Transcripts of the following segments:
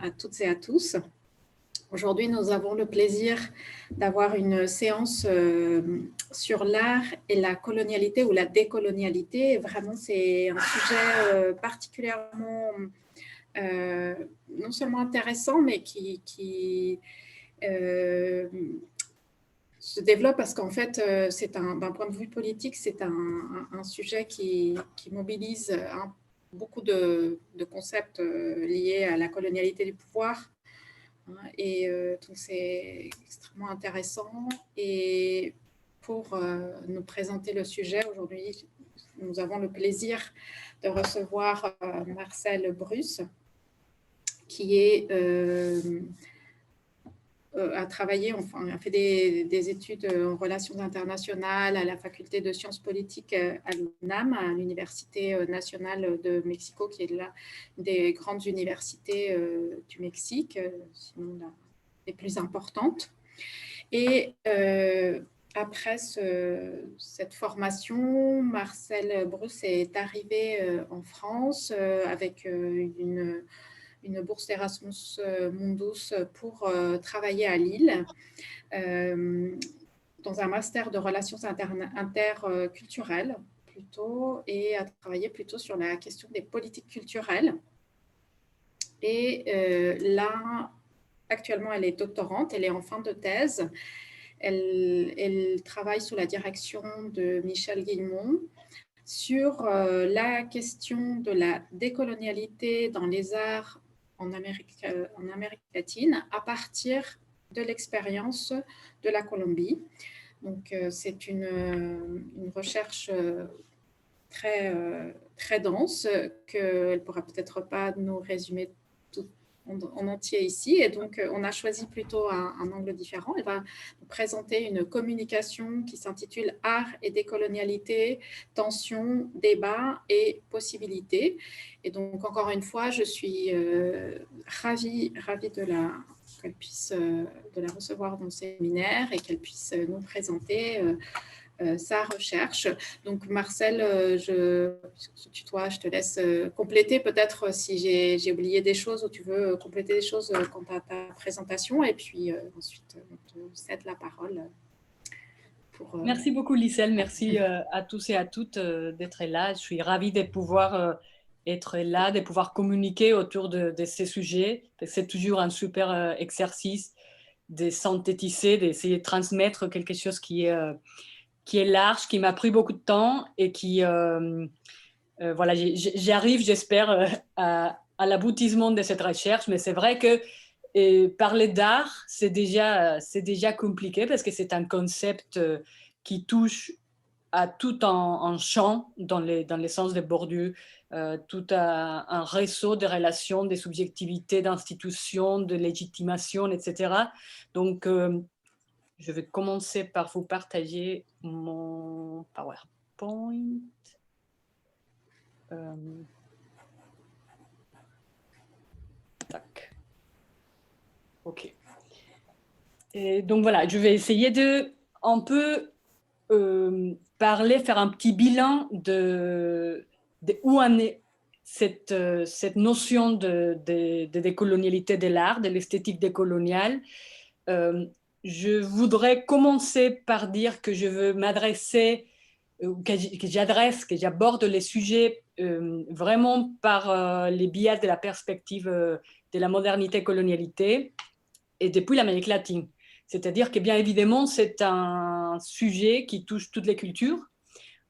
à toutes et à tous. Aujourd'hui, nous avons le plaisir d'avoir une séance sur l'art et la colonialité ou la décolonialité. Vraiment, c'est un sujet particulièrement non seulement intéressant, mais qui se développe parce qu'en fait, d'un point de vue politique, c'est un sujet qui mobilise beaucoup de concepts liés à la colonialité du pouvoir. Et donc, c'est extrêmement intéressant. Et pour nous présenter le sujet, aujourd'hui, nous avons le plaisir de recevoir Marcel Bruce, qui est... a fait des études en relations internationales à la faculté de sciences politiques à l'UNAM, à l'Université nationale de Mexico, qui est l'une des grandes universités du Mexique, sinon des plus importantes. Et après cette formation, Marcel Bruce est arrivé en France avec une bourse Erasmus Mundus pour travailler à Lille dans un master de relations interculturelles plutôt, et à travailler plutôt sur la question des politiques culturelles. Et là, actuellement, elle est doctorante, elle est en fin de thèse. Elle travaille sous la direction de Michel Guillemont sur la question de la décolonialité dans les arts en Amérique latine à partir de l'expérience de la Colombie. Donc, c'est une recherche très dense qu'elle ne pourra peut-être pas nous résumer tout en entier ici. Et donc, on a choisi plutôt un angle différent. Elle va nous présenter une communication qui s'intitule « Art et décolonialité, tensions, débats et possibilités ». Et donc, encore une fois, je suis ravie de la recevoir dans le séminaire et qu'elle puisse nous présenter sa recherche. Donc, Marcel, je te laisse compléter peut-être si j'ai oublié des choses ou tu veux compléter des choses quant à ta présentation. Et puis ensuite, on te cède la parole. Merci beaucoup, Lyselle. Merci à tous et à toutes d'être là. Je suis ravie de pouvoir être là, de pouvoir communiquer autour de ces sujets. C'est toujours un super exercice de synthétiser, d'essayer de transmettre quelque chose qui est large, qui m'a pris beaucoup de temps et qui, voilà, j'arrive, j'espère, à l'aboutissement de cette recherche. Mais c'est vrai que parler d'art, c'est déjà compliqué parce que c'est un concept qui touche à tout un champ dans les sens de Bourdieu, tout un réseau de relations, de subjectivités, d'institutions, de légitimation, etc. Donc, je vais commencer par vous partager mon PowerPoint. Tac. OK. Et donc voilà, je vais essayer de un peu faire un petit bilan de où en est cette notion de décolonialité de l'art, de l'esthétique décoloniale. Je voudrais commencer par dire que je veux m'adresser, que j'aborde les sujets vraiment par les biais de la perspective de la modernité-colonialité et depuis l'Amérique latine. C'est-à-dire que bien évidemment, c'est un sujet qui touche toutes les cultures.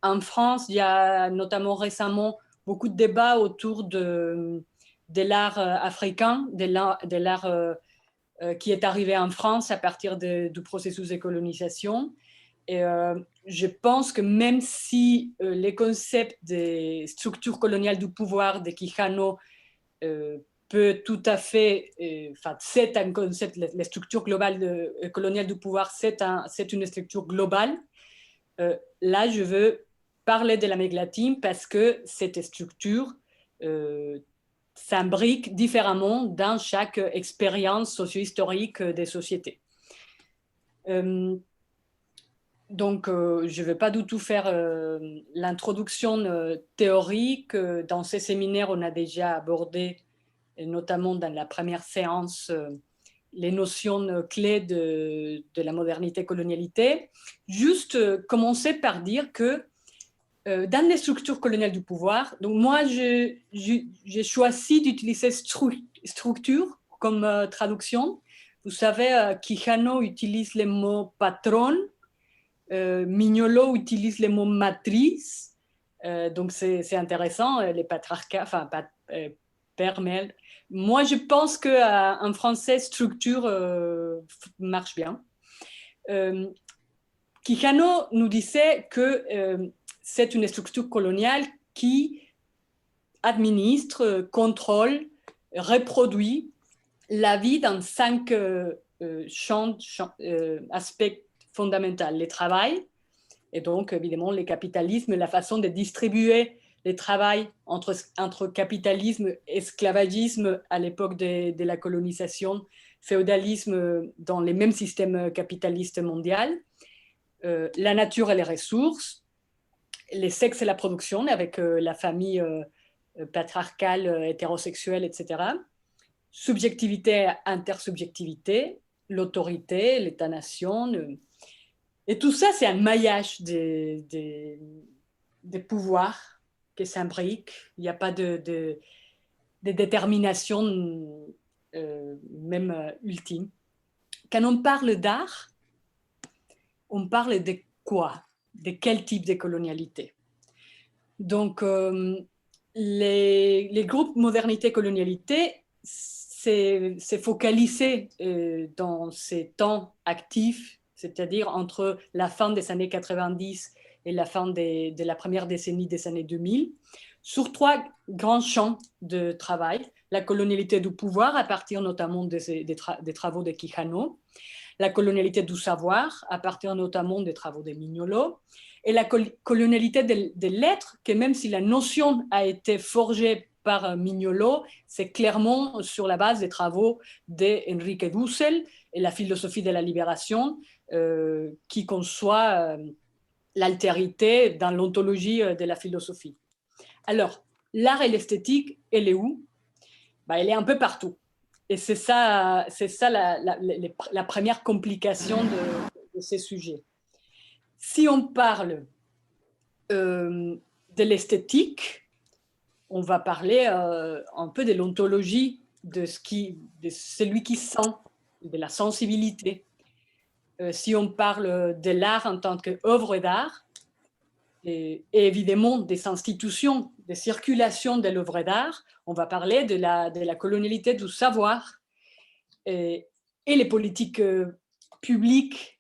En France, il y a notamment récemment beaucoup de débats autour de l'art africain, de l'art qui est arrivé en France à partir du processus de colonisation. Et je pense que même si les concepts des structures coloniales du pouvoir de Quijano peut tout à fait, c'est un concept, la structure globale coloniale du pouvoir, c'est une structure globale. Là, je veux parler de l'Amérique latine parce que cette structure s'imbrique différemment dans chaque expérience socio-historique des sociétés. Donc, je ne vais pas du tout faire l'introduction théorique. Dans ces séminaires, on a déjà abordé et notamment dans la première séance, les notions clés de la modernité-colonialité. Juste commencer par dire que dans les structures coloniales du pouvoir, donc moi, j'ai choisi d'utiliser structure comme traduction. Vous savez, Quijano utilise le mot patron, Mignolo utilise le mot matrice, donc c'est intéressant, les patriarcats, enfin, père, mère. Moi, je pense qu'en français, structure marche bien. Quijano nous disait que c'est une structure coloniale qui administre, contrôle, reproduit la vie dans 5 aspects fondamentaux. Le travail, et donc évidemment le capitalisme, la façon de distribuer le travail entre capitalisme et esclavagisme à l'époque de la colonisation, féodalisme dans les mêmes systèmes capitalistes mondiaux, la nature et les ressources, les sexes et la production avec la famille patriarcale, hétérosexuelle, etc. Subjectivité, intersubjectivité, l'autorité, l'État-nation. Et tout ça, c'est un maillage des pouvoirs qui s'imbriquent. Il n'y a pas de détermination même ultime. Quand on parle d'art, on parle de quoi? De quel type de colonialité? Donc, les groupes modernité-colonialité, c'est focalisé dans ces temps actifs, c'est-à-dire entre la fin des années 90 et la fin de la première décennie des années 2000, sur 3 grands champs de travail. La colonialité du pouvoir, à partir notamment des travaux de Quijano, la colonialité du savoir, à partir notamment des travaux de Mignolo, et la colonialité des lettres, que même si la notion a été forgée par Mignolo, c'est clairement sur la base des travaux d'Enrique Dussel et la philosophie de la libération qui conçoit l'altérité dans l'ontologie de la philosophie. Alors, l'art et l'esthétique, elle est où? Elle est un peu partout. Et c'est ça la première complication de ces sujets. Si on parle de l'esthétique, on va parler un peu de l'ontologie de celui qui sent, de la sensibilité. Si on parle de l'art en tant qu'œuvre d'art, et évidemment des institutions de circulation de l'œuvre d'art, on va parler de la colonialité du savoir et les politiques publiques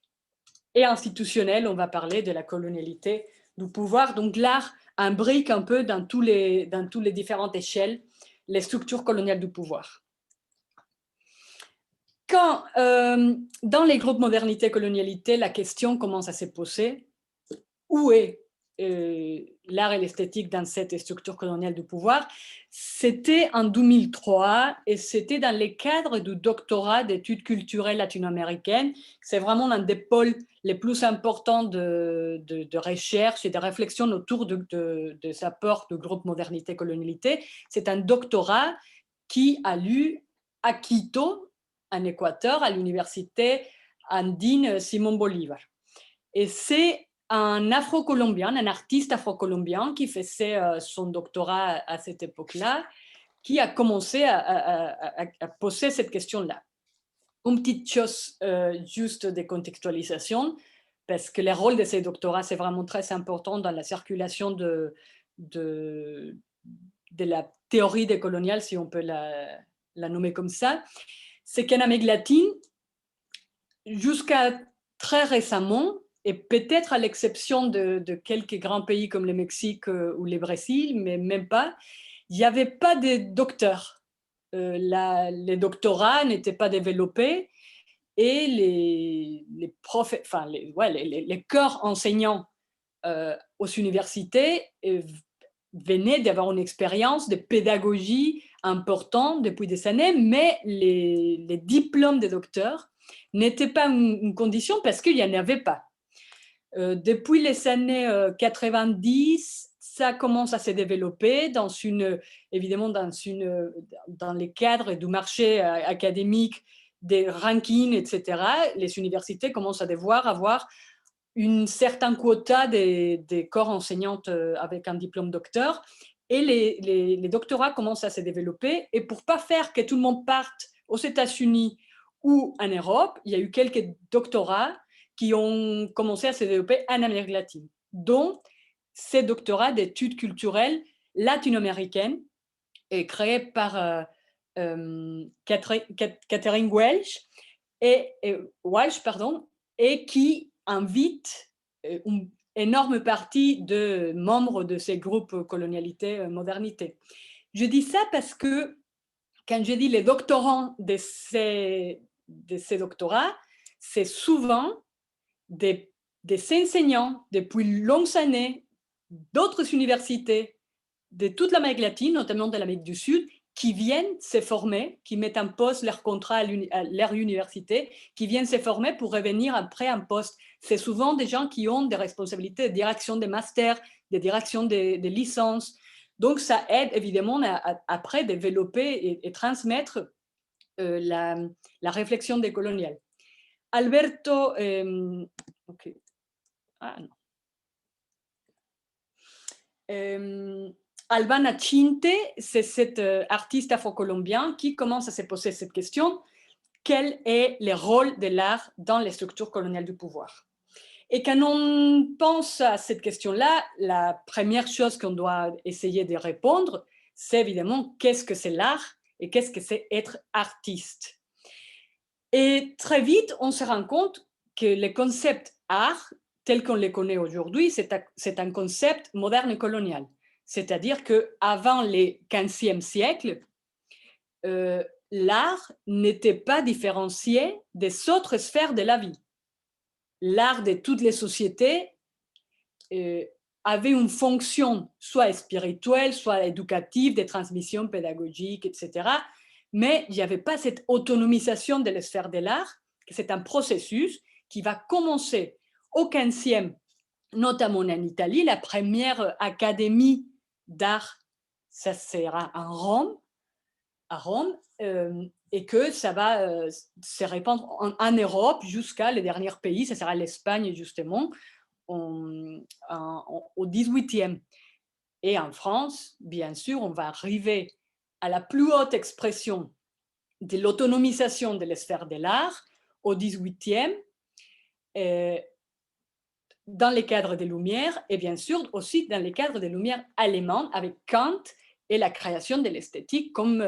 et institutionnelles, on va parler de la colonialité du pouvoir. Donc l'art imbrique un peu dans tous les différentes échelles les structures coloniales du pouvoir. Quand, dans les groupes modernité-colonialité, la question commence à se poser, où est l'art et l'esthétique dans cette structure coloniale du pouvoir? C'était en 2003 et c'était dans le cadre du doctorat d'études culturelles latino-américaines. C'est vraiment un des pôles les plus importants de recherche et de réflexion autour de ces apports du groupe modernité-colonialité. C'est un doctorat qui a lieu à Quito, en Équateur, à l'université andine Simón Bolívar. Et c'est un afro-colombien, un artiste afro-colombien qui faisait son doctorat à cette époque-là, qui a commencé à poser cette question-là. Une petite chose juste de contextualisation, parce que le rôle de ces doctorats, c'est vraiment très important dans la circulation de la théorie décoloniale, si on peut la nommer comme ça. C'est qu'en Amérique latine, jusqu'à très récemment, et peut-être à l'exception de quelques grands pays comme le Mexique ou le Brésil, mais même pas, il n'y avait pas de docteurs. Les doctorats n'étaient pas développés et les corps enseignants aux universités venaient d'avoir une expérience de pédagogie importante depuis des années, mais les diplômes des docteurs n'étaient pas une condition parce qu'il n'y en avait pas. Depuis les années 90, ça commence à se développer évidemment dans les cadres du marché académique, des rankings, etc. Les universités commencent à devoir avoir un certain quota des corps enseignantes avec un diplôme docteur, et les doctorats commencent à se développer. Et pour ne pas faire que tout le monde parte aux États-Unis ou en Europe, il y a eu quelques doctorats qui ont commencé à se développer en Amérique latine, dont ces doctorats d'études culturelles latino-américaines créés par Catherine Walsh, et qui invite une énorme partie de membres de ces groupes colonialité, modernité. Je dis ça parce que quand je dis les doctorants de ces doctorats, c'est souvent des enseignants depuis longues années d'autres universités de toute l'Amérique latine, notamment de l'Amérique du Sud, qui viennent se former, qui mettent en poste leur contrat à leur université, qui viennent se former pour revenir après en poste. C'est souvent des gens qui ont des responsabilités de direction des masters, de direction des licences. Donc, ça aide évidemment à après développer et transmettre la réflexion décoloniale. Alberto, okay. Albana Chinte, c'est cet artiste afro-colombien qui commence à se poser cette question: quel est le rôle de l'art dans les structures coloniales du pouvoir? Et quand on pense à cette question-là, la première chose qu'on doit essayer de répondre, c'est évidemment qu'est-ce que c'est l'art et qu'est-ce que c'est être artiste. Et très vite, on se rend compte que le concept art, tel qu'on le connaît aujourd'hui, c'est un concept moderne et colonial. C'est-à-dire qu'avant le XVe siècle, l'art n'était pas différencié des autres sphères de la vie. L'art de toutes les sociétés avait une fonction soit spirituelle, soit éducative, de transmission pédagogique, etc. Mais il n'y avait pas cette autonomisation de la sphère de l'art, que c'est un processus qui va commencer au XVe, notamment en Italie. La première académie d'art, ça sera à Rome, et que ça va se répandre en Europe jusqu'à les derniers pays, ça sera l'Espagne justement, au 18e. Et en France, bien sûr, on va arriver à la plus haute expression de l'autonomisation de la sphère de l'art au 18e, dans les cadres des Lumières, et bien sûr aussi dans les cadres des Lumières allemandes avec Kant et la création de l'esthétique comme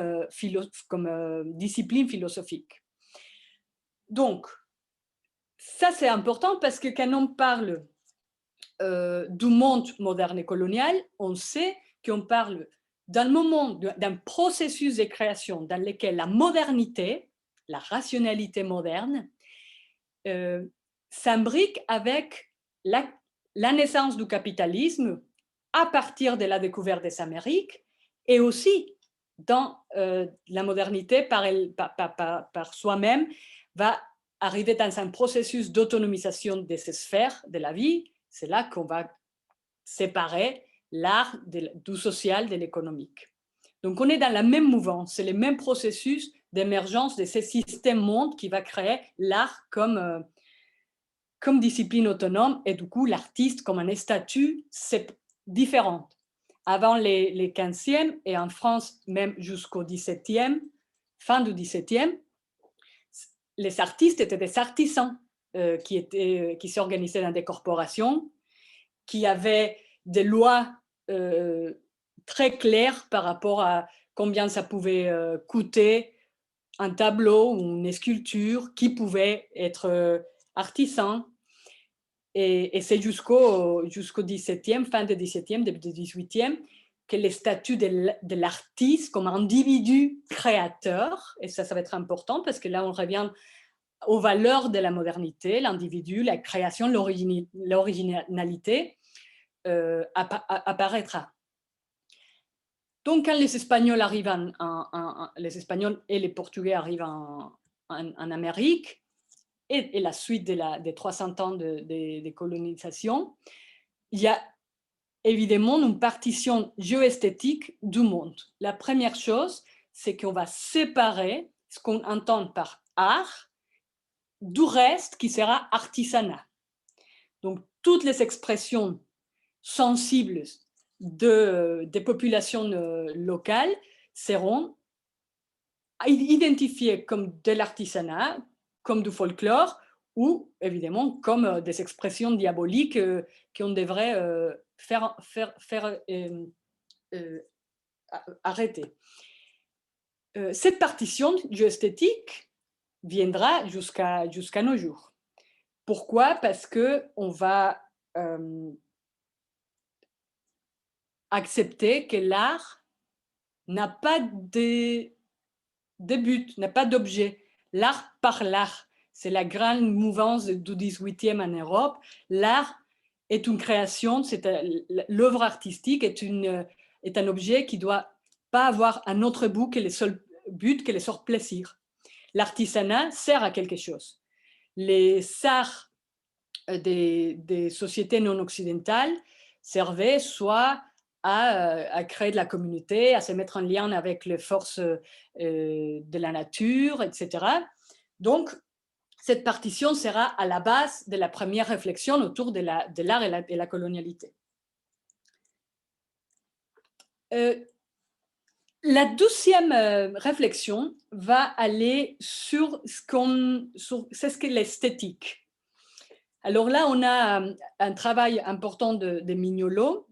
discipline philosophique. Donc, ça c'est important parce que quand on parle du monde moderne et colonial, on sait qu'on parle d'un moment, d'un processus de création dans lequel la modernité, la rationalité moderne, s'imbrique avec la naissance du capitalisme à partir de la découverte des Amériques, et aussi dans la modernité par soi-même va arriver dans un processus d'autonomisation de ces sphères de la vie. C'est là qu'on va séparer l'art du social de l'économique. Donc on est dans la même mouvance, c'est le même processus d'émergence de ces systèmes mondes qui va créer l'art comme discipline autonome, et du coup l'artiste comme un statut différent. Avant les 15e et en France même jusqu'au 17e, fin du 17e, les artistes étaient des artisans qui s'organisaient dans des corporations, qui avaient des lois très claires par rapport à combien ça pouvait coûter un tableau ou une sculpture, qui pouvait être artisan. Et c'est jusqu'au 17e, fin du 17e, début du 18e, que le statut de l'artiste comme individu créateur, et ça va être important parce que là on revient aux valeurs de la modernité, l'individu, la création, l'originalité, apparaîtra. Donc quand les Espagnols arrivent, les Espagnols et les Portugais arrivent en Amérique, et la suite des 300 ans de colonisation, il y a évidemment une partition géoesthétique du monde. La première chose, c'est qu'on va séparer ce qu'on entend par art du reste qui sera artisanat. Donc, toutes les expressions sensibles des populations locales seront identifiées comme de l'artisanat, comme du folklore, ou évidemment comme des expressions diaboliques qu'on devrait faire arrêter. Cette partition géoesthétique viendra jusqu'à nos jours. Pourquoi? Parce qu'on va accepter que l'art n'a pas de but, n'a pas d'objet. L'art par l'art. C'est la grande mouvance du 18e en Europe. L'art est une création, l'œuvre artistique est un objet qui ne doit pas avoir un autre but que le seul but, que le seul plaisir. L'artisanat sert à quelque chose. Les arts des sociétés non occidentales servaient soit à créer de la communauté, à se mettre en lien avec les forces de la nature, etc. Donc, cette partition sera à la base de la première réflexion autour de l'art et la colonialité. La deuxième réflexion va aller sur ce qu'est l'esthétique. Alors là, on a un travail important de Mignolo.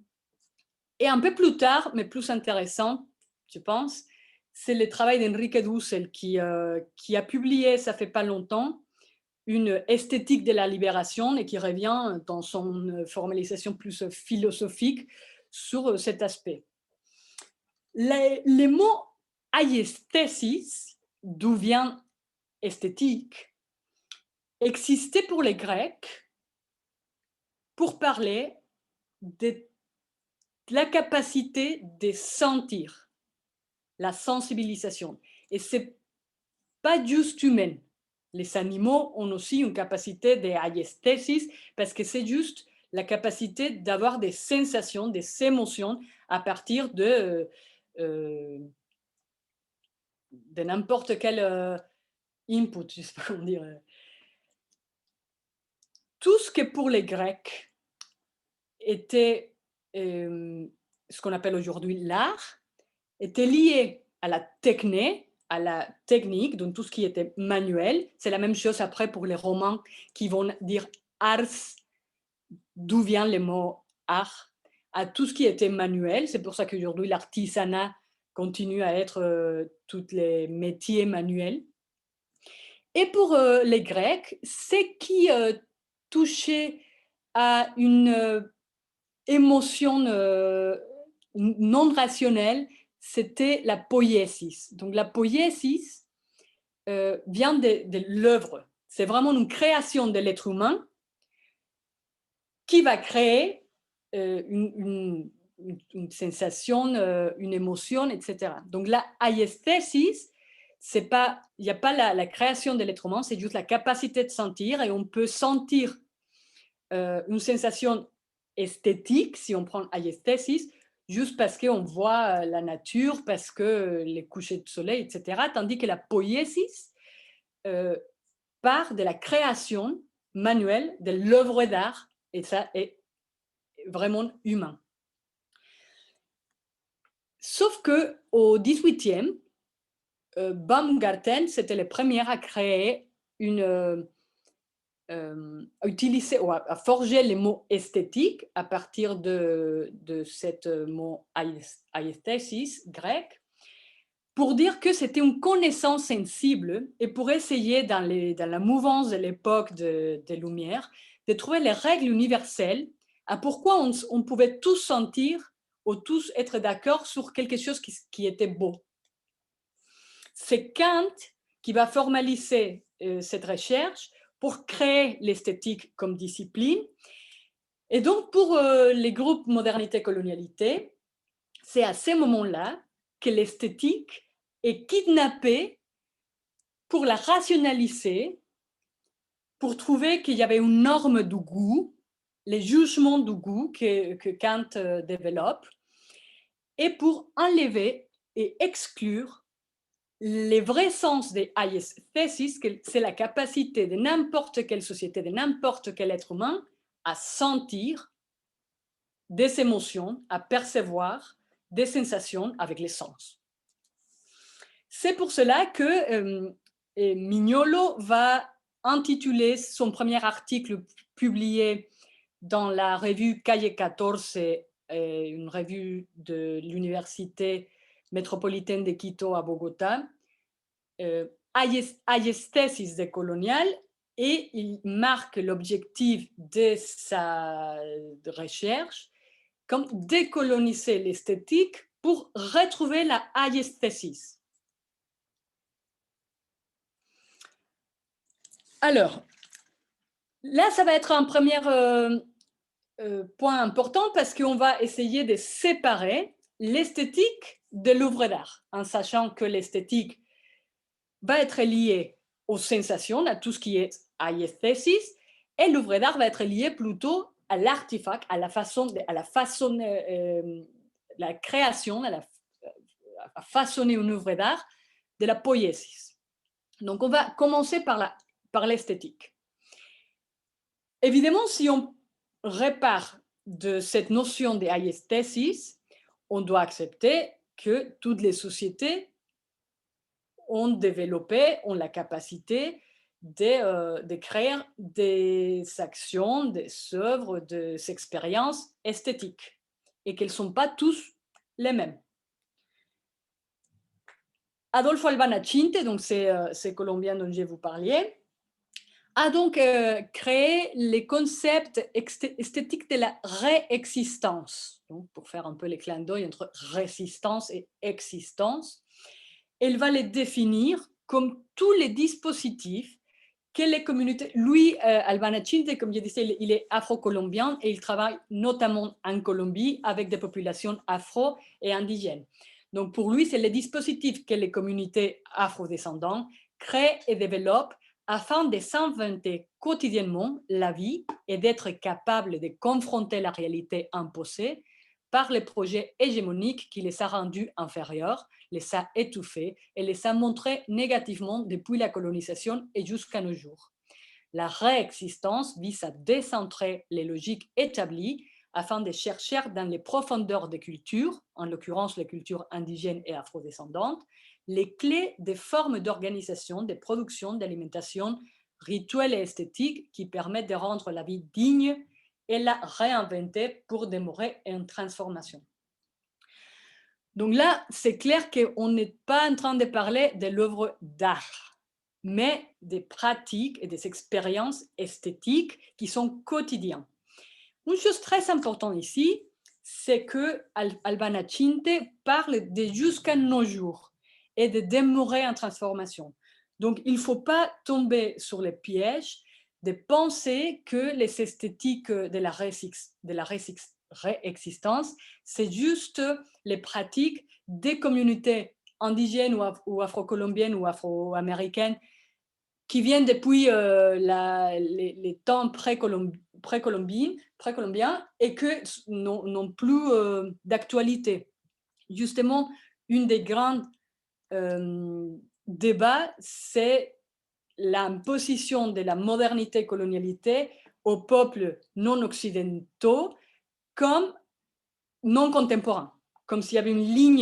Et un peu plus tard, mais plus intéressant, je pense, c'est le travail d'Enrique Dussel qui a publié, ça fait pas longtemps, une esthétique de la libération et qui revient dans son formalisation plus philosophique sur cet aspect. Les mots aiesthesis, d'où vient esthétique, existaient pour les Grecs pour parler de la capacité de sentir, la sensibilisation. Et ce n'est pas juste humain. Les animaux ont aussi une capacité d'aiesthesis parce que c'est juste la capacité d'avoir des sensations, des émotions à partir de n'importe quel input, je ne sais pas comment dire. Tout ce que pour les Grecs était ce qu'on appelle aujourd'hui l'art, était lié à la techné, à la technique, donc tout ce qui était manuel. C'est la même chose après pour les Romains qui vont dire ars, d'où vient le mot art, à tout ce qui était manuel. C'est pour ça qu'aujourd'hui l'artisanat continue à être tous les métiers manuels. Et pour les Grecs, ce qui touchait à une émotion non rationnelle, c'était la poiesis. Donc la poiesis vient de l'œuvre. C'est vraiment une création de l'être humain qui va créer une sensation, une émotion, etc. Donc la aiesthesis, il n'y a pas la création de l'être humain, c'est juste la capacité de sentir, et on peut sentir une sensation esthétique, si on prend aiesthesis, juste parce qu'on voit la nature, parce que les couchers de soleil, etc. Tandis que la poiesis part de la création manuelle de l'œuvre d'art, et ça est vraiment humain. Sauf qu'au 18e, Baumgarten, c'était le premier à créer à utiliser ou à forger les mots esthétiques à partir de ce mot aiesthesis grec, pour dire que c'était une connaissance sensible et pour essayer, dans la mouvance de l'époque des Lumières, de trouver les règles universelles à pourquoi on pouvait tous sentir ou tous être d'accord sur quelque chose qui était beau. C'est Kant qui va formaliser cette recherche pour créer l'esthétique comme discipline. Et donc, pour les groupes modernité-colonialité, c'est à ce moment-là que l'esthétique est kidnappée pour la rationaliser, pour trouver qu'il y avait une norme du goût les jugements du goût que Kant développe, et pour enlever et exclure les vrais sens des aiesthesis, que c'est la capacité de n'importe quelle société, de n'importe quel être humain, à sentir des émotions, à percevoir des sensations avec les sens. C'est pour cela que Mignolo va intituler son premier article publié dans la revue Calle 14, une revue de l'Université métropolitaine de Quito à Bogota, Aiesthesis décoloniale, et il marque l'objectif de sa recherche comme décoloniser l'esthétique pour retrouver la aiesthesis. Alors, là, ça va être un premier point important parce qu'on va essayer de séparer l'esthétique de l'œuvre d'art, en sachant que l'esthétique va être liée aux sensations, à tout ce qui est aiesthesis, et l'œuvre d'art va être liée plutôt à l'artefact, à la la création, à façonner une œuvre d'art de la poiesis. Donc, on va commencer par l'esthétique. Évidemment, si on repart de cette notion de aiesthesis, on doit accepter que toutes les sociétés ont développé, ont la capacité de créer des actions, des œuvres, des expériences esthétiques, et qu'elles ne sont pas tous les mêmes. Adolfo Albanachinte, donc c'est Colombien dont je vous parlais, a donc créé les concepts esthétiques de la réexistence, donc pour faire un peu les clins d'œil entre résistance et existence. Elle va les définir comme tous les dispositifs que les communautés... Lui, Albanachinte, comme je disais, il est afro-colombien et il travaille notamment en Colombie avec des populations afro et indigènes. Donc pour lui, c'est les dispositifs que les communautés afrodescendantes créent et développent afin de s'inventer quotidiennement la vie et d'être capable de confronter la réalité imposée par les projets hégémoniques qui les a rendus inférieurs, les a étouffés et les a montrés négativement depuis la colonisation et jusqu'à nos jours. La réexistence vise à décentrer les logiques établies afin de chercher dans les profondeurs des cultures, en l'occurrence les cultures indigènes et afrodescendantes, les clés des formes d'organisation, de production, d'alimentation, rituelles et esthétiques qui permettent de rendre la vie digne et la réinventer pour demeurer en transformation. Donc là, c'est clair qu'on n'est pas en train de parler de l'œuvre d'art, mais des pratiques et des expériences esthétiques qui sont quotidiennes. Une chose très importante ici, c'est que Albanachinte parle de jusqu'à nos jours et de demeurer en transformation. Donc, il ne faut pas tomber sur le piège de penser que les esthétiques de la réexistence, c'est juste les pratiques des communautés indigènes ou afro-colombiennes ou afro-américaines qui viennent depuis les temps précolombiens et que n'ont plus d'actualité. Justement, une des grands débats, c'est l'imposition de la modernité-colonialité aux peuples non occidentaux comme non contemporains, comme s'il y avait une ligne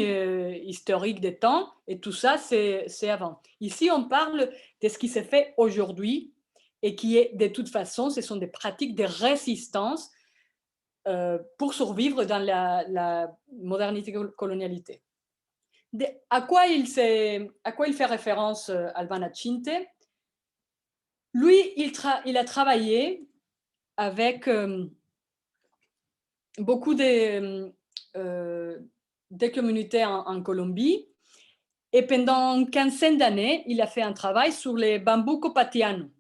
historique des temps, et tout ça, c'est avant. Ici, on parle de ce qui se fait aujourd'hui, et qui est, de toute façon, ce sont des pratiques de résistance pour survivre dans la modernité-colonialité. À quoi il fait référence, Albanachinte? Lui, il a travaillé avec beaucoup des communautés en Colombie, et pendant une quinzaine d'années, il a fait un travail sur les bambuco patiano.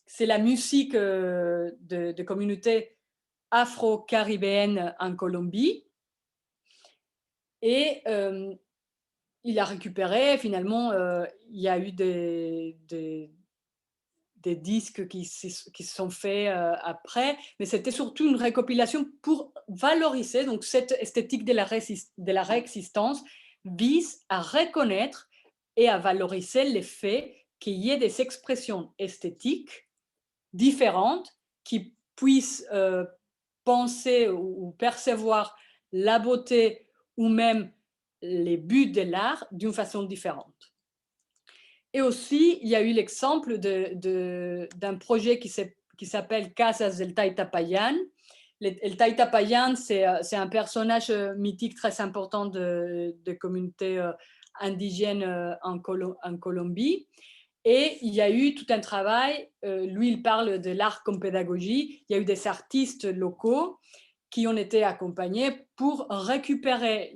C'est la musique de communautés afro-caribéennes en Colombie. Et il a récupéré, finalement, il y a eu des des disques qui se sont faits après, mais c'était surtout une récompilation pour valoriser. Donc cette esthétique de la réexistence vise à reconnaître et à valoriser le fait qu'il y ait des expressions esthétiques différentes qui puissent penser ou percevoir la beauté ou même les buts de l'art d'une façon différente. Et aussi, il y a eu l'exemple d'un projet qui s'appelle Casas del Taytapayan. El Taytapayan, c'est un personnage mythique très important de communautés indigènes en Colombie. Et il y a eu tout un travail, lui il parle de l'art comme pédagogie, il y a eu des artistes locaux qui ont été accompagnés pour récupérer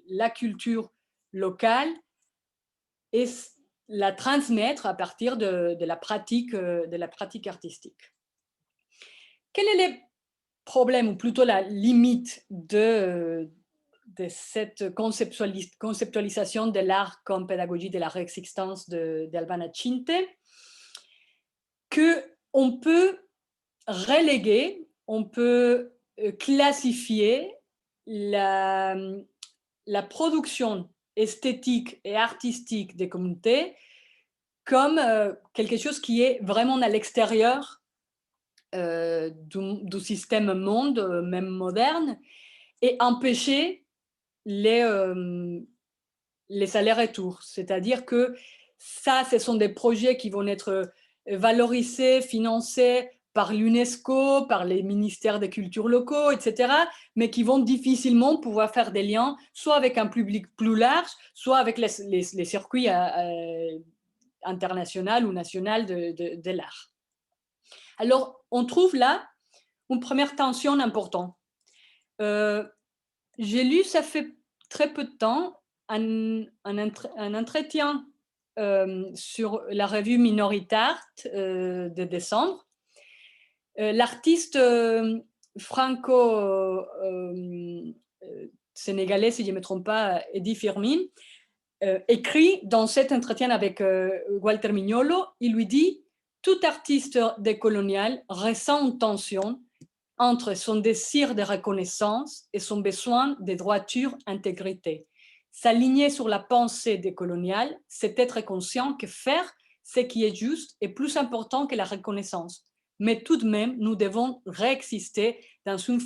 la culture locale et la transmettre à partir de la pratique artistique. Quel est le problème, ou plutôt la limite de cette conceptualisation de l'art comme pédagogie de la réexistence d'Albana Chinte? Qu'on peut reléguer, on peut classifier la production esthétique et artistique des communautés comme quelque chose qui est vraiment à l'extérieur du système monde, même moderne, et empêcher les allers-retours. C'est-à-dire que ça, ce sont des projets qui vont être valorisés, financés par l'UNESCO, par les ministères des cultures locaux, etc., mais qui vont difficilement pouvoir faire des liens, soit avec un public plus large, soit avec les circuits internationaux ou nationaux de l'art. Alors, on trouve là une première tension importante. J'ai lu, ça fait très peu de temps, un entretien sur la revue Minoritaire de décembre. L'artiste franco-sénégalais, si je ne me trompe pas, Eddie Firmin, écrit dans cet entretien avec Walter Mignolo, il lui dit « Tout artiste décolonial ressent une tension entre son désir de reconnaissance et son besoin de droiture, intégrité. S'aligner sur la pensée décoloniale, c'est être conscient que faire ce qui est juste est plus important que la reconnaissance. Mais tout de même, nous devons réexister dans une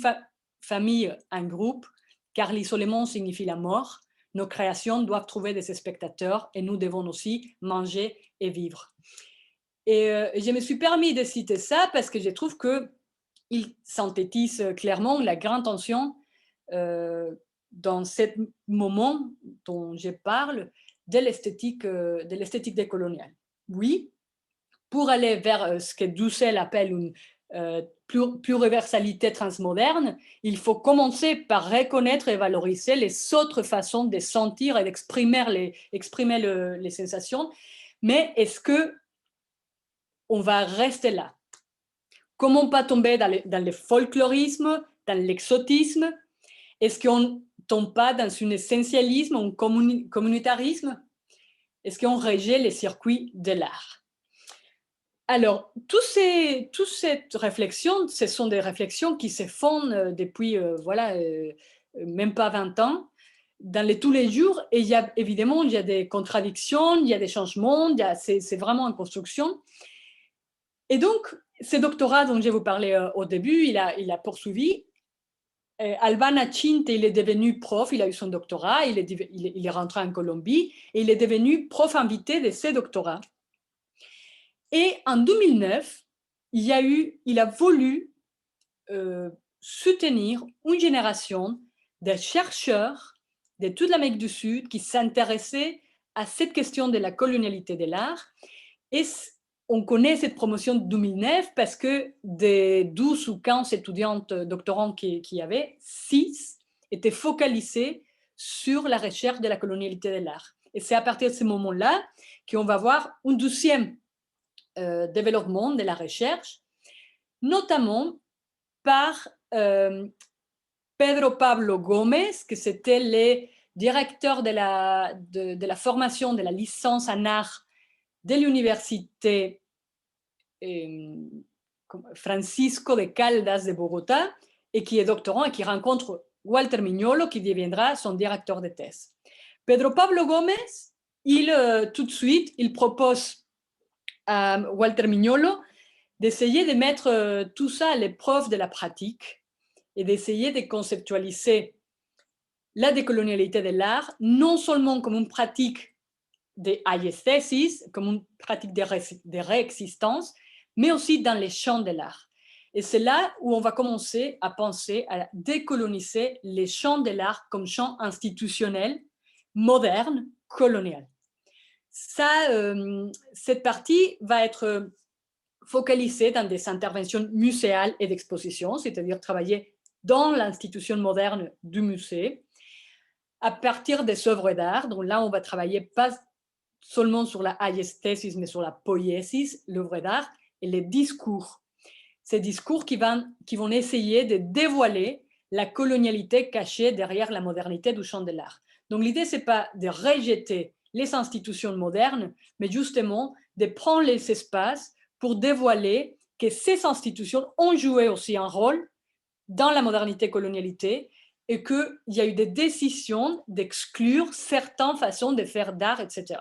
famille, un groupe, car l'isolement signifie la mort. Nos créations doivent trouver des spectateurs et nous devons aussi manger et vivre. » Et je me suis permis de citer ça parce que je trouve qu'il synthétise clairement la grande tension dans ce moment dont je parle de l'esthétique décoloniale. Oui, pour aller vers ce que Dussel appelle une pluriversalité transmoderne, il faut commencer par reconnaître et valoriser les autres façons de sentir et d'exprimer les sensations. Mais est-ce qu'on va rester là? Comment pas tomber dans le folklorisme, dans l'exotisme? Est-ce qu'on ne tombe pas dans un essentialisme, un communautarisme? Est-ce qu'on rejette les circuits de l'art? Alors, toutes ces réflexions, ce sont des réflexions qui se font depuis, même pas 20 ans, dans tous les jours, et évidemment, il y a des contradictions, il y a des changements, c'est vraiment en construction. Et donc, ce doctorat dont je vous parlais au début, il a poursuivi. Albana Chinte, il est devenu prof, il a eu son doctorat, il est rentré en Colombie, et il est devenu prof invité de ce doctorat. Et en 2009, il a voulu soutenir une génération de chercheurs de toute l'Amérique du Sud qui s'intéressaient à cette question de la colonialité de l'art. Et on connaît cette promotion de 2009 parce que des 12 ou 15 étudiantes doctorantes qu'il y avait, 6 étaient focalisées sur la recherche de la colonialité de l'art. Et c'est à partir de ce moment-là qu'on va voir un deuxième développement de la recherche, notamment par Pedro Pablo Gómez, que c'était le directeur de la formation de la licence en art de l'université Francisco de Caldas de Bogotá, et qui est doctorant et qui rencontre Walter Mignolo, qui deviendra son directeur de thèse. Pedro Pablo Gómez, tout de suite, il propose à Walter Mignolo d'essayer de mettre tout ça à l'épreuve de la pratique et d'essayer de conceptualiser la décolonialité de l'art, non seulement comme une pratique de aiesthesis, comme une pratique de réexistence, mais aussi dans les champs de l'art. Et c'est là où on va commencer à penser à décoloniser les champs de l'art comme champs institutionnels, modernes, coloniaux. Cette partie va être focalisée dans des interventions muséales et d'exposition, c'est-à-dire travailler dans l'institution moderne du musée, à partir des œuvres d'art. Donc là, on va travailler pas seulement sur la aiesthesis, mais sur la poiesis, l'œuvre d'art, et les discours. Ces discours qui vont essayer de dévoiler la colonialité cachée derrière la modernité du champ de l'art. Donc l'idée, ce n'est pas de rejeter les institutions modernes, mais justement de prendre les espaces pour dévoiler que ces institutions ont joué aussi un rôle dans la modernité colonialité et qu'il y a eu des décisions d'exclure certaines façons de faire d'art, etc.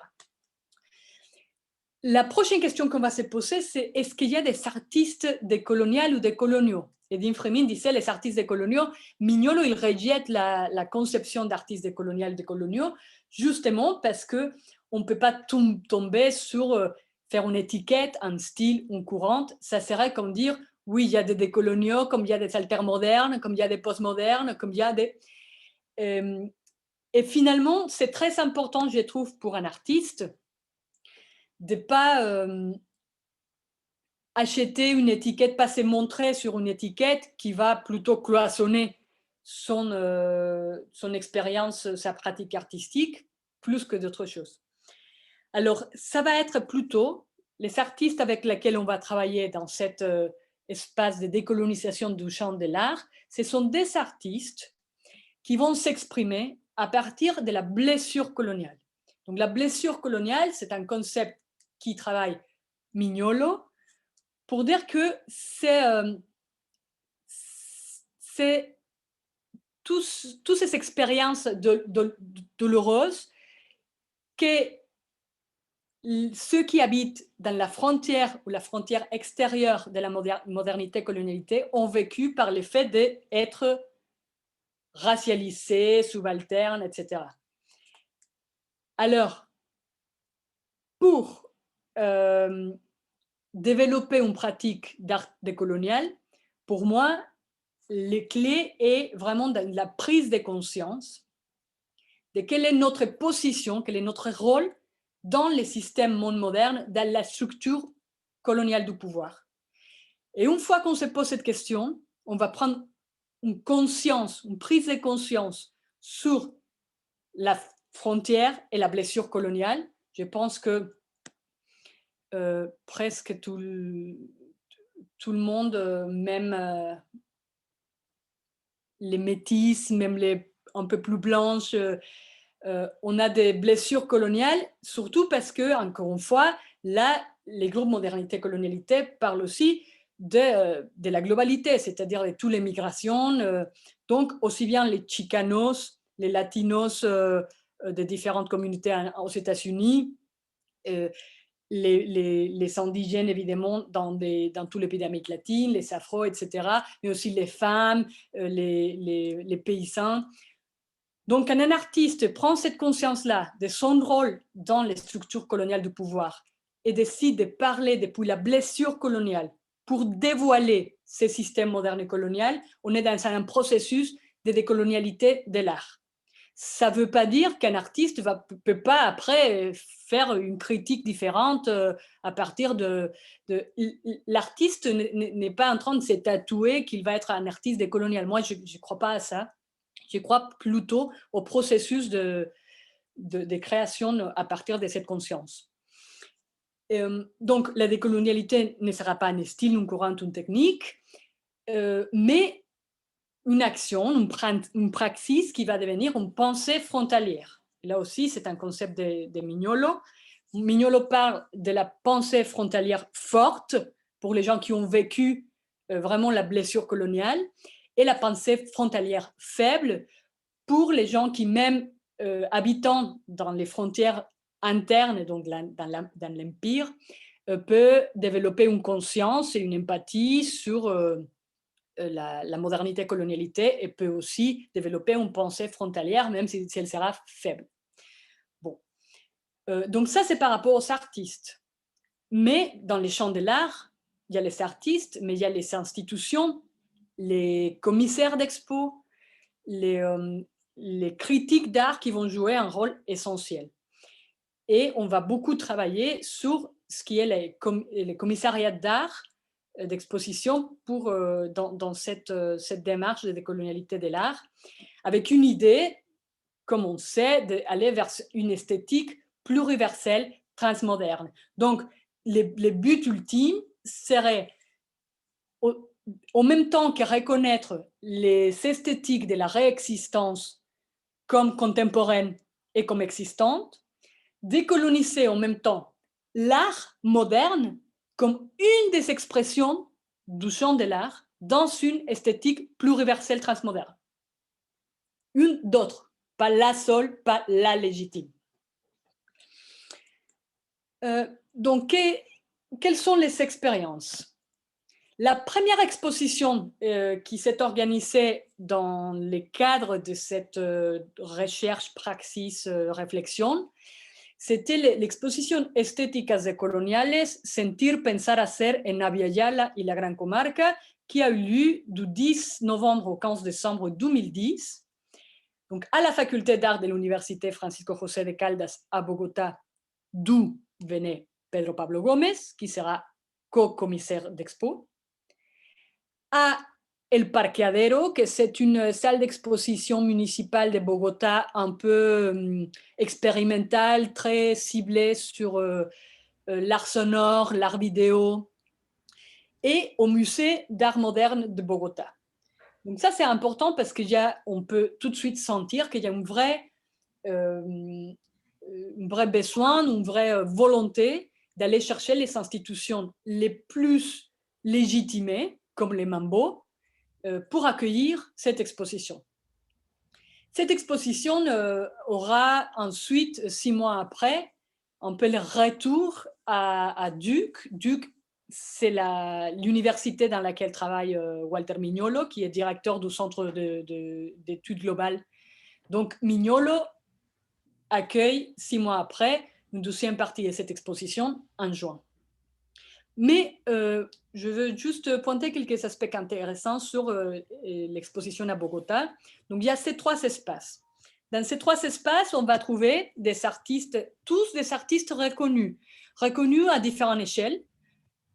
La prochaine question qu'on va se poser, c'est est-ce qu'il y a des artistes décoloniaux ou décoloniaux? Edwin Frémin disait les artistes décoloniaux. Mignolo, il rejette la conception d'artistes décoloniaux, justement parce qu'on ne peut pas tomber sur faire une étiquette, un style, une courante. Ça serait comme dire, oui, il y a des décoloniaux, comme il y a des altermodernes, comme il y a des postmodernes, comme il y a des... et finalement, c'est très important, je trouve, pour un artiste, de ne pas acheter une étiquette, pas se montrer sur une étiquette qui va plutôt cloisonner son expérience, sa pratique artistique, plus que d'autres choses. Alors, ça va être plutôt les artistes avec lesquels on va travailler dans cet espace de décolonisation du champ de l'art. Ce sont des artistes qui vont s'exprimer à partir de la blessure coloniale. Donc, la blessure coloniale, c'est un concept qui travaille Mignolo pour dire que c'est toutes ces expériences douloureuses que ceux qui habitent dans la frontière ou la frontière extérieure de la modernité-colonialité ont vécu par le fait d'être racialisés, subalternes, etc. Alors, pour développer une pratique d'art décolonial, pour moi, les clés est vraiment dans la prise de conscience de quelle est notre position, quel est notre rôle dans les systèmes modernes, dans la structure coloniale du pouvoir. Et une fois qu'on se pose cette question, on va prendre une conscience, une prise de conscience sur la frontière et la blessure coloniale. Je pense que presque tout le monde, même les métis, même les un peu plus blanches, on a des blessures coloniales, surtout parce que, encore une fois, là, les groupes modernité-colonialité parlent aussi de la globalité, c'est-à-dire de toutes les migrations, donc aussi bien les chicanos, les latinos de différentes communautés aux États-Unis, les indigènes, évidemment, dans tous les pays d'Amérique latine, les afro, etc., mais aussi les femmes, les paysans. Donc, quand un artiste prend cette conscience-là de son rôle dans les structures coloniales du pouvoir et décide de parler depuis la blessure coloniale pour dévoiler ces systèmes modernes et coloniaux, on est dans un processus de décolonialité de l'art. Ça ne veut pas dire qu'un artiste ne peut pas après faire une critique différente à partir de l'artiste n'est pas en train de se tatouer qu'il va être un artiste décolonial. Moi, je ne crois pas à ça. Je crois plutôt au processus de création à partir de cette conscience. Donc, la décolonialité ne sera pas un style, une courante, une technique, mais une action, une praxis qui va devenir une pensée frontalière. Là aussi, c'est un concept de Mignolo. Mignolo parle de la pensée frontalière forte, pour les gens qui ont vécu vraiment la blessure coloniale, et la pensée frontalière faible pour les gens qui, même habitant dans les frontières internes, donc dans l'Empire, peut développer une conscience et une empathie sur la modernité colonialité et peut aussi développer une pensée frontalière, même si elle sera faible. Bon. Donc ça, c'est par rapport aux artistes. Mais dans les champs de l'art, il y a les artistes, mais il y a les institutions, les commissaires d'expo, les critiques d'art qui vont jouer un rôle essentiel. Et on va beaucoup travailler sur ce qui est les commissariats d'art d'exposition dans cette démarche de décolonialité de l'art, avec une idée, comme on sait, d'aller vers une esthétique pluriverselle, transmoderne. Donc, le but ultime serait, en même temps que reconnaître les esthétiques de la réexistence comme contemporaine et comme existante, décoloniser en même temps l'art moderne comme une des expressions du champ de l'art dans une esthétique pluriverselle transmoderne. Une d'autre, pas la seule, pas la légitime. Donc, quelles sont les expériences? La première exposition qui s'est organisée dans le cadre de cette recherche, praxis, réflexion, c'était l'exposition Estéticas decoloniales, Sentir, Pensar, Hacer en Navia Yala y la Gran Comarca, qui a eu lieu du 10 novembre au 15 décembre 2010, donc à la faculté d'art de l'Université Francisco José de Caldas à Bogota, d'où venait Pedro Pablo Gómez, qui sera co-commissaire d'expo, à El Parqueadero, que c'est une salle d'exposition municipale de Bogota un peu expérimentale, très ciblée sur l'art sonore, l'art vidéo, et au musée d'art moderne de Bogota. Donc ça, c'est important parce qu'on peut tout de suite sentir qu'il y a un vrai besoin, une vraie volonté d'aller chercher les institutions les plus légitimées, comme les Mambo, pour accueillir cette exposition. Cette exposition aura ensuite, 6 mois après, un peu le retour à Duke. Duke, c'est l'université dans laquelle travaille Walter Mignolo, qui est directeur du Centre d'études globales. Donc, Mignolo accueille 6 mois après une deuxième partie de cette exposition en juin. Mais je veux juste pointer quelques aspects intéressants sur l'exposition à Bogota. Donc, il y a ces 3 espaces. Dans ces 3 espaces, on va trouver des artistes, tous des artistes reconnus à différentes échelles,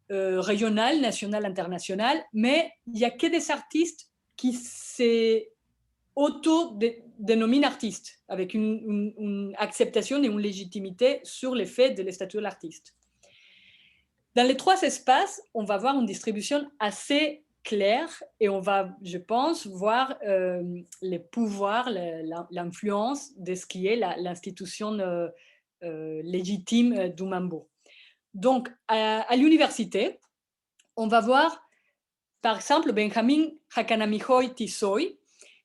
régionales, nationales, internationales, mais il n'y a que des artistes qui s'auto-dénominent artistes, avec une acceptation et une légitimité sur les faits de le statut de l'artiste. Dans les 3 espaces, on va voir une distribution assez claire et on va, je pense, voir les pouvoirs, l'influence de ce qui est l'institution légitime du Mambo. Donc, à l'université, on va voir, par exemple, Benjamin Hakanamijoy Tisoy.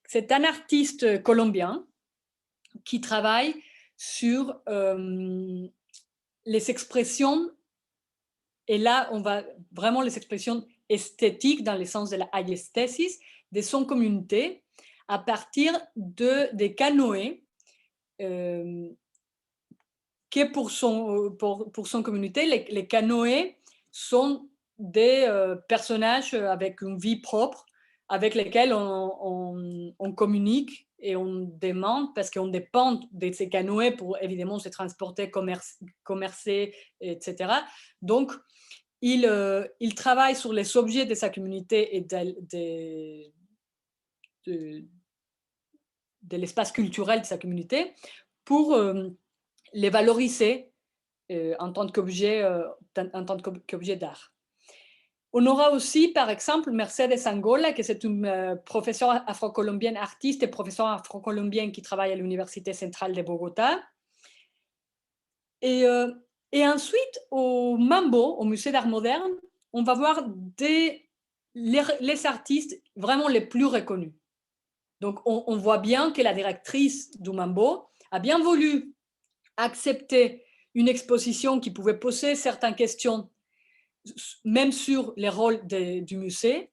C'est un artiste colombien qui travaille sur les expressions. Et là, on va vraiment les expressions esthétiques dans le sens de la aiesthesis de son communauté à partir des canoës que pour son communauté, les canoës sont des personnages avec une vie propre, avec lesquels on communique et on demande, parce qu'on dépend de ces canoës pour évidemment se transporter, commercer, etc. Donc, il travaille sur les objets de sa communauté et de l'espace culturel de sa communauté pour les valoriser en tant qu'objet d'art. On aura aussi, par exemple, Mercedes Angola, qui est une professeure afro-colombienne, artiste et professeure afro-colombienne qui travaille à l'Université centrale de Bogota. Et ensuite, au Mambo, au Musée d'art moderne, on va voir les artistes vraiment les plus reconnus. Donc, on voit bien que la directrice du Mambo a bien voulu accepter une exposition qui pouvait poser certaines questions, même sur les rôles du musée,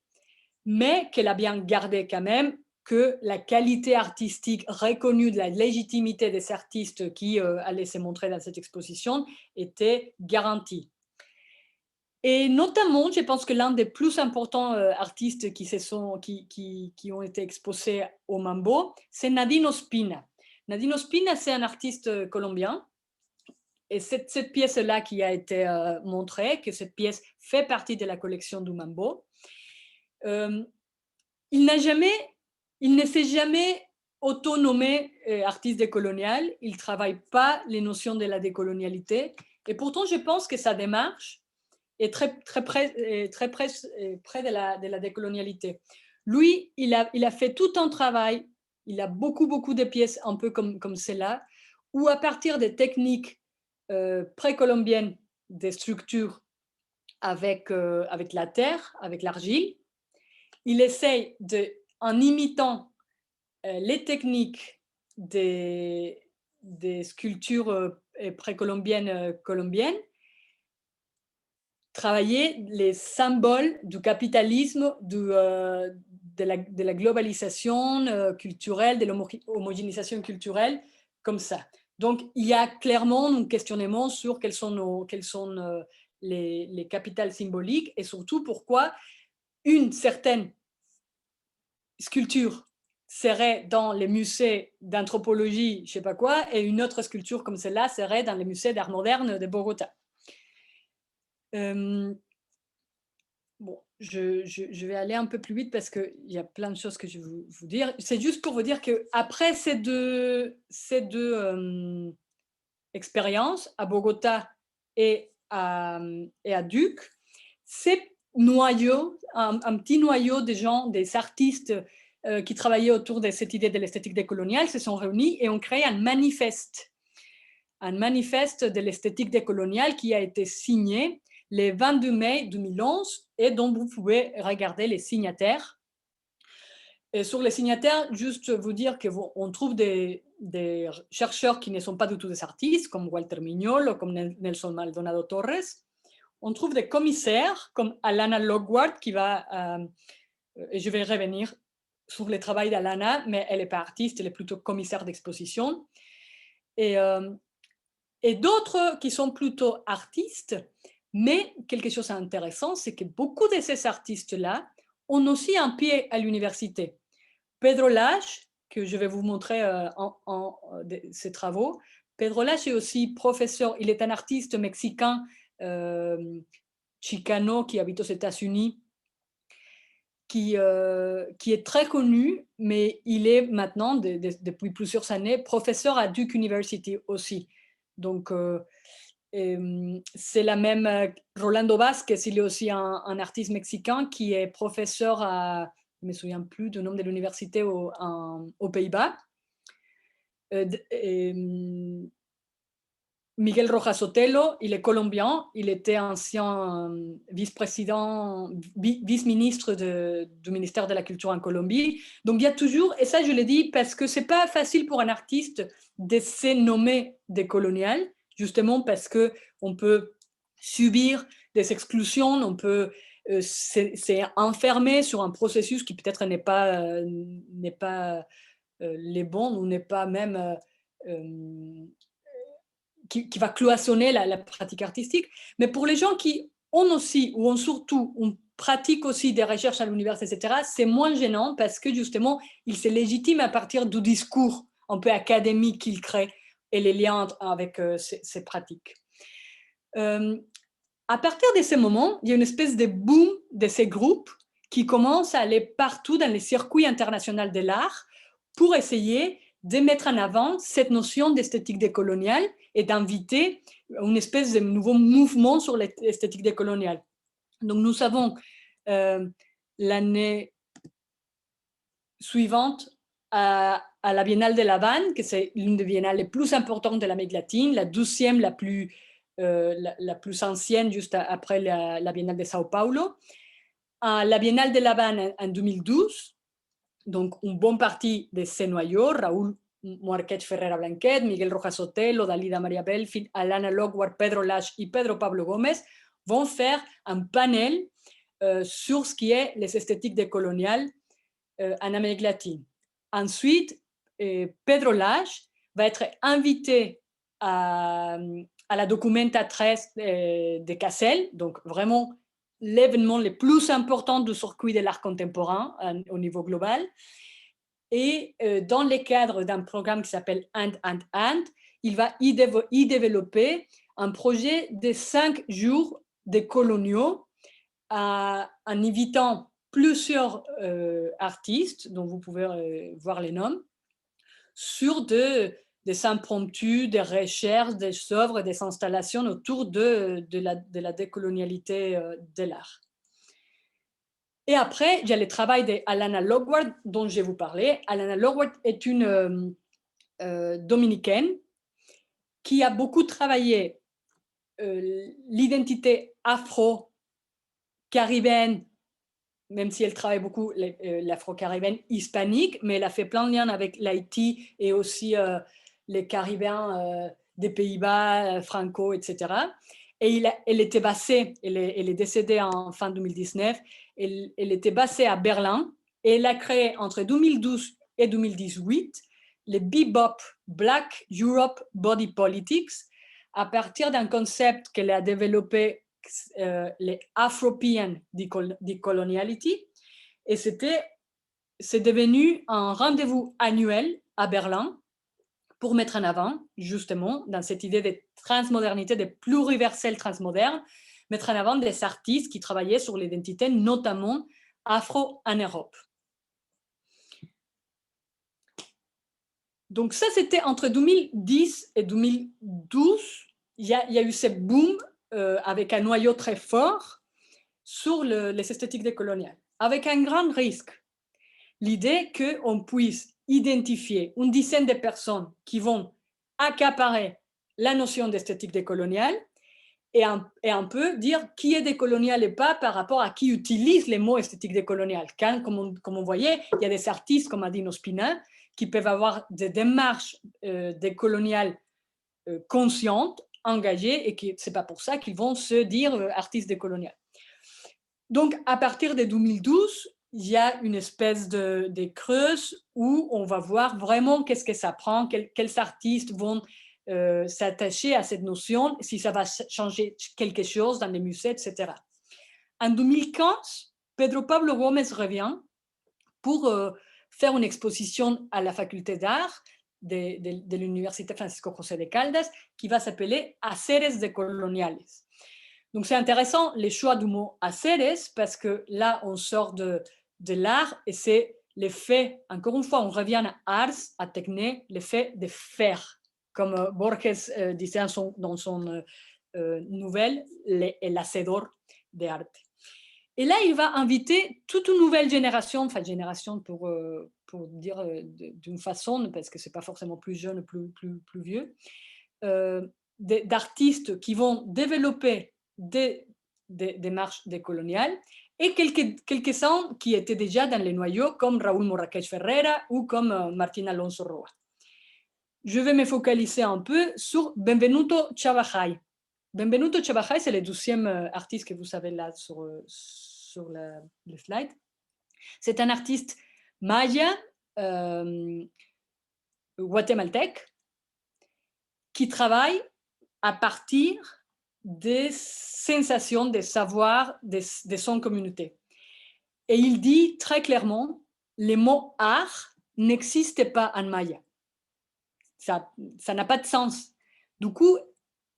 mais qu'elle a bien gardé quand même que la qualité artistique reconnue de la légitimité des artistes qui allaient se montrer dans cette exposition était garantie. Et notamment, je pense que l'un des plus importants artistes qui ont été exposés au Mambo, c'est Nadine Ospina. Nadine Ospina, c'est un artiste colombien. Et cette pièce-là qui a été montrée, que cette pièce fait partie de la collection du Mambo, il ne s'est jamais autonomé artiste décolonial. Il ne travaille pas les notions de la décolonialité. Et pourtant, je pense que sa démarche est très près de la décolonialité. Lui, il a fait tout un travail, il a beaucoup de pièces un peu comme celle-là, où à partir des techniques précolombiennes, des structures avec la terre, avec l'argile, il essaye, en imitant les techniques des sculptures précolombiennes colombiennes, travailler les symboles du capitalisme, de la globalisation culturelle, de l'homogénéisation culturelle, comme ça. Donc, il y a clairement un questionnement sur quels sont les capitales symboliques et surtout pourquoi une certaine sculpture serait dans les musées d'anthropologie, je ne sais pas quoi, et une autre sculpture comme celle-là serait dans les musées d'art moderne de Bogota. Bon, je vais aller un peu plus vite parce qu'il y a plein de choses que je vais vous dire. C'est juste pour vous dire qu'après ces deux expériences, à Bogota et à Duc, ces noyaux, un petit noyau de gens, des artistes qui travaillaient autour de cette idée de l'esthétique décoloniale se sont réunis et ont créé un manifeste de l'esthétique décoloniale qui a été signé le 22 mai 2011 et dont vous pouvez regarder les signataires. Et sur les signataires, juste vous dire qu'on trouve des chercheurs qui ne sont pas du tout des artistes, comme Walter Mignol, comme Nelson Maldonado Torres. On trouve des commissaires, comme Alana Logward, qui va, et je vais revenir sur le travail d'Alana, mais elle n'est pas artiste, elle est plutôt commissaire d'exposition. Et d'autres qui sont plutôt artistes, mais quelque chose d'intéressant, c'est que beaucoup de ces artistes-là ont aussi un pied à l'université. Pedro Lage, que je vais vous montrer ses travaux, Pedro Lage est aussi professeur, il est un artiste mexicain chicano qui habite aux États-Unis, qui est très connu, mais il est maintenant, depuis plusieurs années, professeur à Duke University aussi. Donc, c'est la même Rolando Vázquez, il est aussi un artiste mexicain qui est professeur à, je ne me souviens plus du nom de l'université aux Pays-Bas. Miguel Rojas Sotelo, il est colombien, il était ancien vice-ministre du ministère de la Culture en Colombie. Donc il y a toujours, et ça je l'ai dit parce que ce n'est pas facile pour un artiste de se nommer décolonial, justement parce qu'on peut subir des exclusions, on peut s'enfermer sur un processus qui peut-être n'est pas les bons ou n'est pas même qui va cloisonner la pratique artistique. Mais pour les gens qui ont aussi, ou ont surtout, on pratique aussi des recherches à l'université, etc., c'est moins gênant parce que justement, ils se légitiment à partir du discours un peu académique qu'ils créent et les liens avec ces pratiques. À partir de ce moment, il y a une espèce de boom de ces groupes qui commencent à aller partout dans les circuits internationaux de l'art pour essayer de mettre en avant cette notion d'esthétique décoloniale et d'inviter une espèce de nouveau mouvement sur l'esthétique décoloniale. Donc nous savons l'année suivante à la Biennale de La Havane, que c'est l'une des biennales les plus importantes de l'Amérique latine, la 12e la plus la plus ancienne, juste après la Biennale de Sao Paulo. À la Biennale de La Habane en 2012, donc une bonne partie de ces noyaux, Raúl Marquès Ferreira Blanquet, Miguel Rojas Sotelo, Dalida Maria Belfield, Alana Lockward, Pedro Lage et Pedro Pablo Gómez vont faire un panel sur ce qui est les esthétiques décoloniales en Amérique latine. Ensuite, Pedro Lage va être invité à la documentatrice de Cassel, donc vraiment l'événement le plus important du circuit de l'art contemporain au niveau global. Et dans le cadre d'un programme qui s'appelle And, il va y développer un projet de 5 jours de coloniaux en invitant plusieurs artistes, dont vous pouvez voir les noms, sur des impromptus, des recherches, des œuvres, des installations autour de la décolonialité de l'art. Et après, il y a le travail d'Alana Lockward, dont je vais vous parler. Alana Lockward est une dominicaine qui a beaucoup travaillé l'identité afro-caribéenne, même si elle travaille beaucoup l'afro-caribéenne hispanique, mais elle a fait plein de liens avec l'Haïti et aussi les Caribéens des Pays-Bas, Franco, etc. Et elle était basée, elle est décédée en fin 2019, elle était basée à Berlin et elle a créé entre 2012 et 2018 le Bebop Black Europe Body Politics à partir d'un concept qu'elle a développé, les Afropean Decoloniality, et c'est devenu un rendez-vous annuel à Berlin pour mettre en avant, justement, dans cette idée de transmodernité, de pluriversel transmoderne, mettre en avant des artistes qui travaillaient sur l'identité, notamment afro en Europe. Donc ça, c'était entre 2010 et 2012. Il y a eu ce boom avec un noyau très fort sur les esthétiques décoloniales, avec un grand risque. L'idée qu'on puisse identifier une dizaine de personnes qui vont accaparer la notion d'esthétique décoloniale et un peu dire qui est décolonial et pas par rapport à qui utilise les mots esthétique décoloniale. Quand, comme on voyait, il y a des artistes comme Adino Spina qui peuvent avoir des démarches décoloniales conscientes, engagées, et ce n'est pas pour ça qu'ils vont se dire artistes décoloniales. Donc, à partir de 2012, il y a une espèce de creuse où on va voir vraiment qu'est-ce que ça prend, quels artistes vont s'attacher à cette notion, si ça va changer quelque chose dans les musées, etc. En 2015, Pedro Pablo Gómez revient pour faire une exposition à la faculté d'art de l'Université Francisco José de Caldas qui va s'appeler Haceres Decoloniales. Donc, c'est intéressant les choix du mot haceres parce que là, on sort de l'art et c'est l'effet, encore une fois, on revient à ars, à techné, l'effet de faire. Comme Borges disait dans son nouvelle, El hacedor de arte. Et là, il va inviter toute une nouvelle génération, enfin génération pour dire d'une façon, parce que ce n'est pas forcément plus jeune ou plus vieux, d'artistes qui vont développer des démarches décoloniales et quelques-uns qui étaient déjà dans les noyaux, comme Raúl Marquès Ferreira ou comme Martín Alonso Roa. Je vais me focaliser un peu sur Benvenuto Chavajay. Benvenuto Chavajay, c'est le 12e artiste que vous savez là sur le slide. C'est un artiste maya guatémaltèque qui travaille à partir des sensations, des savoirs de son communauté. Et il dit très clairement, le mot art n'existe pas en maya. Ça n'a pas de sens. Du coup,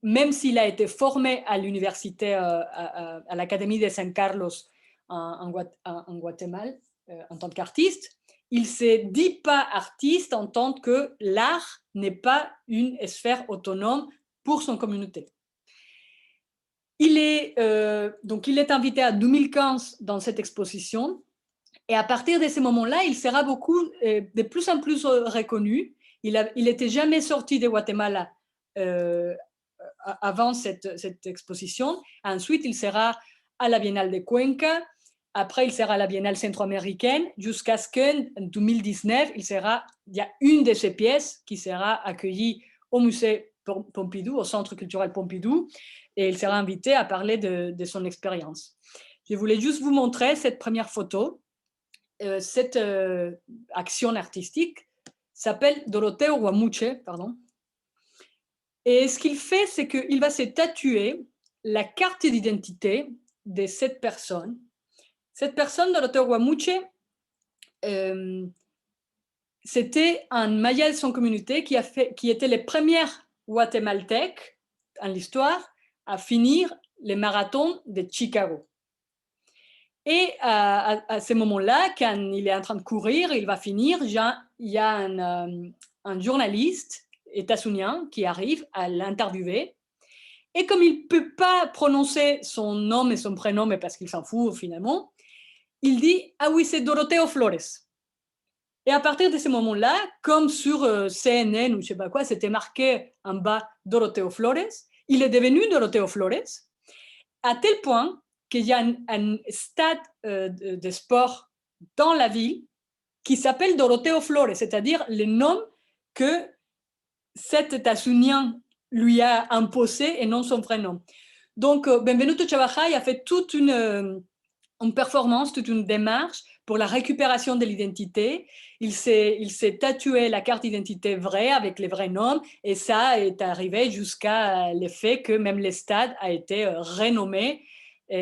même s'il a été formé à l'université, à l'Académie de San Carlos en Guatemala, en tant qu'artiste, il ne se dit pas artiste en tant que l'art n'est pas une sphère autonome pour son communauté. Donc, il est invité à 2015 dans cette exposition et à partir de ce moment-là, il sera de plus en plus reconnu. Il n'était jamais sorti de Guatemala avant cette exposition. Ensuite, il sera à la Biennale de Cuenca. Après, il sera à la Biennale centro-américaine, jusqu'à ce qu'en 2019, il y a une de ces pièces qui sera accueillie au musée Pompidou, au Centre culturel Pompidou, et il sera invité à parler de son expérience. Je voulais juste vous montrer cette première photo. Cette action artistique s'appelle Doroteo Guamuche, pardon. Et ce qu'il fait, c'est qu'il va se tatouer la carte d'identité de cette personne. Cette personne, Doroteo Guamuche, c'était un maya de son communauté qui était les premières guatémaltèques en l'histoire à finir les marathons de Chicago. Et à ce moment-là, quand il est en train de courir, il va finir, il y a un journaliste états-unien qui arrive à l'interviewer. Et comme il ne peut pas prononcer son nom et son prénom, mais parce qu'il s'en fout finalement, il dit « Ah oui, c'est Doroteo Flores ». Et à partir de ce moment-là, comme sur CNN ou je ne sais pas quoi, c'était marqué en bas Doroteo Flores, il est devenu Doroteo Flores, à tel point qu'il y a un stade de sport dans la ville qui s'appelle Doroteo Flores, c'est-à-dire le nom que cet États-Unien lui a imposé et non son vrai nom. Donc, Benvenuto Chavajay a fait toute une performance, toute une démarche pour la récupération de l'identité. Il s'est tatoué la carte d'identité vraie avec les vrais noms et ça est arrivé jusqu'à le fait que même le stade a été renommé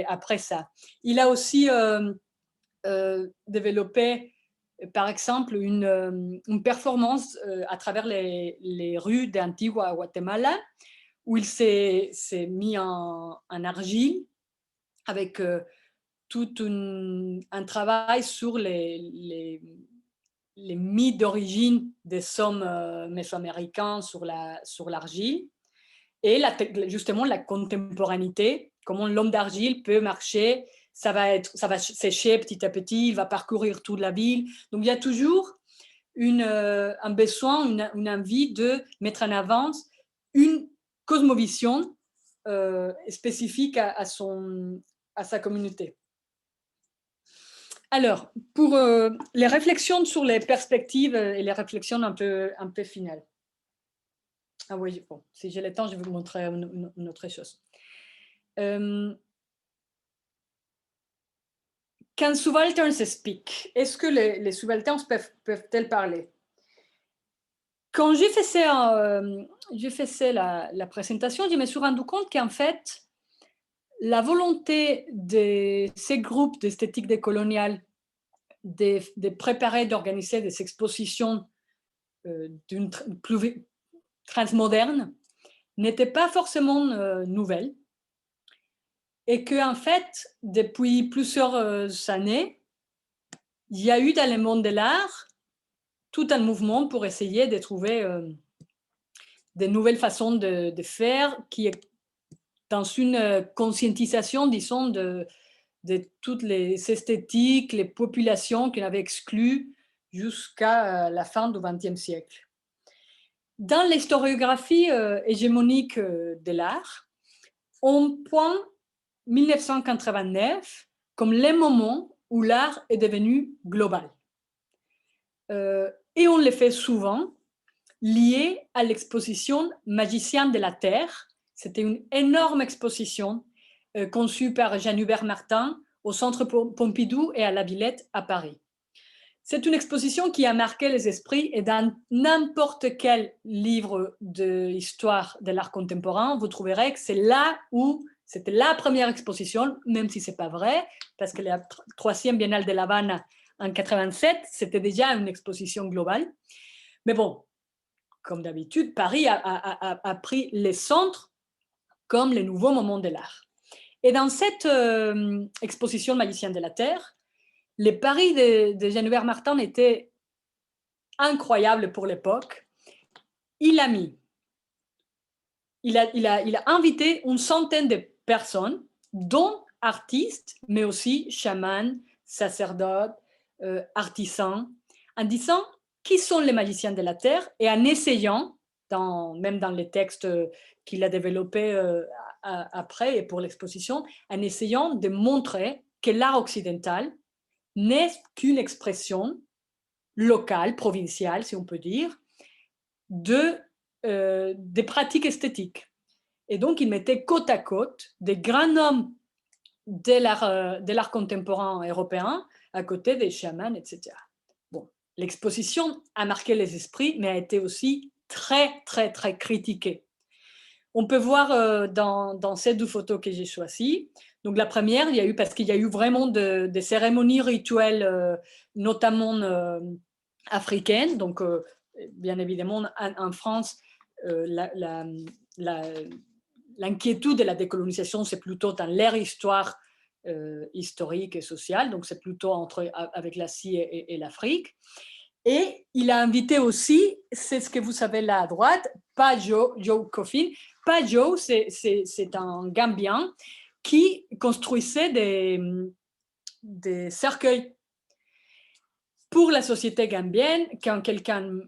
après ça. Il a aussi développé, par exemple, une performance à travers les rues d'Antigua à Guatemala où il s'est mis en argile avec tout un travail sur les mythes d'origine des hommes mésoaméricains sur l'argile et justement la contemporanéité, comment l'homme d'argile peut marcher, ça va sécher petit à petit, il va parcourir toute la ville. Donc il y a toujours un besoin, une envie de mettre en avant une cosmovision spécifique à sa communauté. Alors, pour les réflexions sur les perspectives et les réflexions un peu finales. Ah oui, bon, si j'ai le temps, je vais vous montrer une autre chose. Can subalterns speak? Est-ce que les subalterns peuvent-elles parler? Quand j'ai fait la présentation, je me suis rendu compte qu'en fait, la volonté de ces groupes d'esthétique décoloniale de préparer, d'organiser des expositions d'une plus transmoderne n'était pas forcément nouvelle et qu'en fait, depuis plusieurs années, il y a eu dans le monde de l'art tout un mouvement pour essayer de trouver de nouvelles façons de faire qui est dans une conscientisation, disons, de toutes les esthétiques, les populations qu'on avait exclues jusqu'à la fin du XXe siècle. Dans l'historiographie hégémonique de l'art, on pointe 1989 comme le moment où l'art est devenu global. Et on le fait souvent lié à l'exposition Magicien de la Terre. C'était une énorme exposition conçue par Jean-Hubert Martin au Centre Pompidou et à la Villette à Paris. C'est une exposition qui a marqué les esprits et dans n'importe quel livre d'histoire de l'art contemporain, vous trouverez que c'est là où c'était la première exposition, même si ce n'est pas vrai, parce que la troisième Biennale de La Habana en 87, c'était déjà une exposition globale. Mais bon, comme d'habitude, Paris a pris les centres comme les nouveaux moments de l'art. Et dans cette exposition Magicien de la Terre, les paris de Jean-Hubert Martin étaient incroyables pour l'époque. Il a invité une centaine de personnes, dont artistes, mais aussi chamans, sacerdotes, artisans, en disant qui sont les magiciens de la Terre et en essayant même dans les textes qu'il a développés après et pour l'exposition, en essayant de montrer que l'art occidental n'est qu'une expression locale, provinciale, si on peut dire, des pratiques esthétiques. Et donc, il mettait côte à côte des grands hommes de l'art contemporain européen à côté des chamans, etc. Bon, l'exposition a marqué les esprits, mais a été aussi très, très, très critiquée. On peut voir dans ces 2 photos que j'ai choisies. Donc la première, parce qu'il y a eu vraiment des cérémonies rituelles, notamment africaines. Donc, bien évidemment, en France, l'inquiétude de la décolonisation, c'est plutôt dans leur histoire historique et sociale. Donc, c'est plutôt avec l'Asie et l'Afrique. Et il a invité aussi, c'est ce que vous savez là à droite, Joe Coffin. Joe, c'est un Gambien qui construisait des cercueils pour la société gambienne. Quand quelqu'un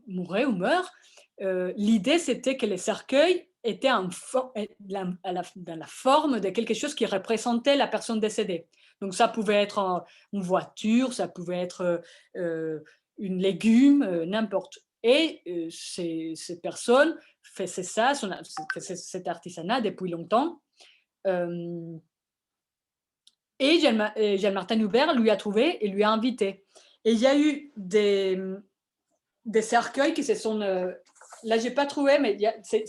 mourait ou meurt, l'idée c'était que les cercueils étaient dans la forme de quelque chose qui représentait la personne décédée. Donc ça pouvait être une voiture, ça pouvait être une légume, n'importe. Et ces personnes faisaient ça, cet artisanat depuis longtemps. Et Jean-Martin Hubert lui a trouvé et lui a invité. Et il y a eu des cercueils qui se sont... là, je n'ai pas trouvé, mais c'est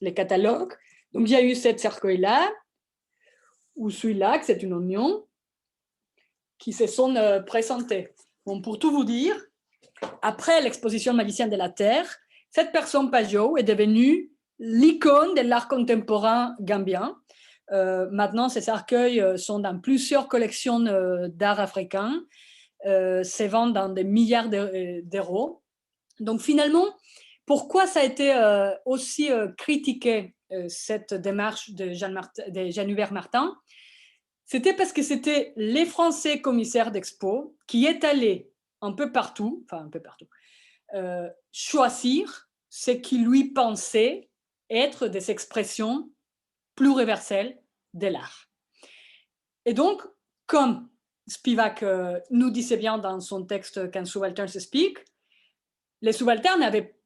les catalogues. Donc, il y a eu ce cercueil-là, ou celui-là, que c'est une oignon, qui se sont présentés. Bon, pour tout vous dire, après l'exposition Magicien de la Terre, cette personne, Pajot, est devenue l'icône de l'art contemporain gambien. Maintenant, ces cercueils sont dans plusieurs collections d'art africain, se vendent dans des milliards d'euros. Donc finalement, pourquoi ça a été aussi critiqué, cette démarche de Jean-Hubert Martin? C'était parce que c'était les Français commissaires d'expo qui est allé un peu partout, choisir ce qui lui pensait être des expressions plus universelles de l'art. Et donc, comme Spivak nous disait bien dans son texte Quand subaltern se speak, les subalternes n'avaient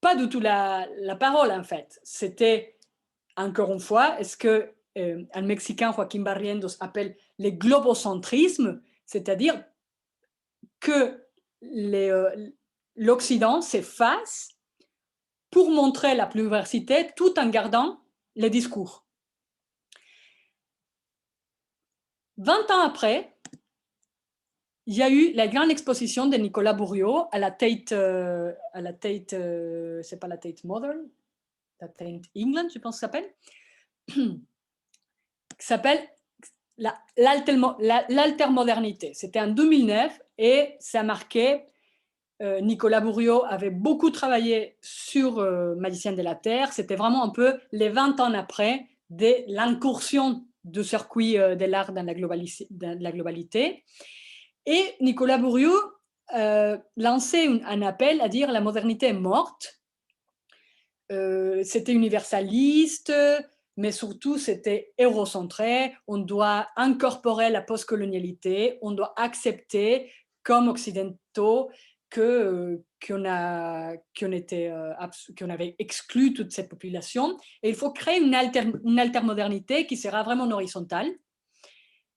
pas du tout la parole, en fait. C'était, encore une fois, ce que un Mexicain, Joaquín Barrientos, appelle le globocentrisme, c'est-à-dire que l'Occident s'efface pour montrer la pluriversité tout en gardant les discours. 20 ans après, il y a eu la grande exposition de Nicolas Bourriaud à la Tate, c'est pas la Tate Modern, la Tate England, je pense que ça s'appelle, qui s'appelle l'altermodernité. C'était en 2009 et ça marquait, Nicolas Bourriaud avait beaucoup travaillé sur Magicien de la Terre. C'était vraiment un peu les 20 ans après de l'incursion du circuit de l'art dans la globalité. Et Nicolas Bourriaud lançait un appel à dire la modernité est morte. C'était universaliste, mais surtout c'était eurocentré. On doit incorporer la postcolonialité, on doit accepter comme occidentaux qu'on avait exclu toute cette population. Et il faut créer une altermodernité qui sera vraiment horizontale,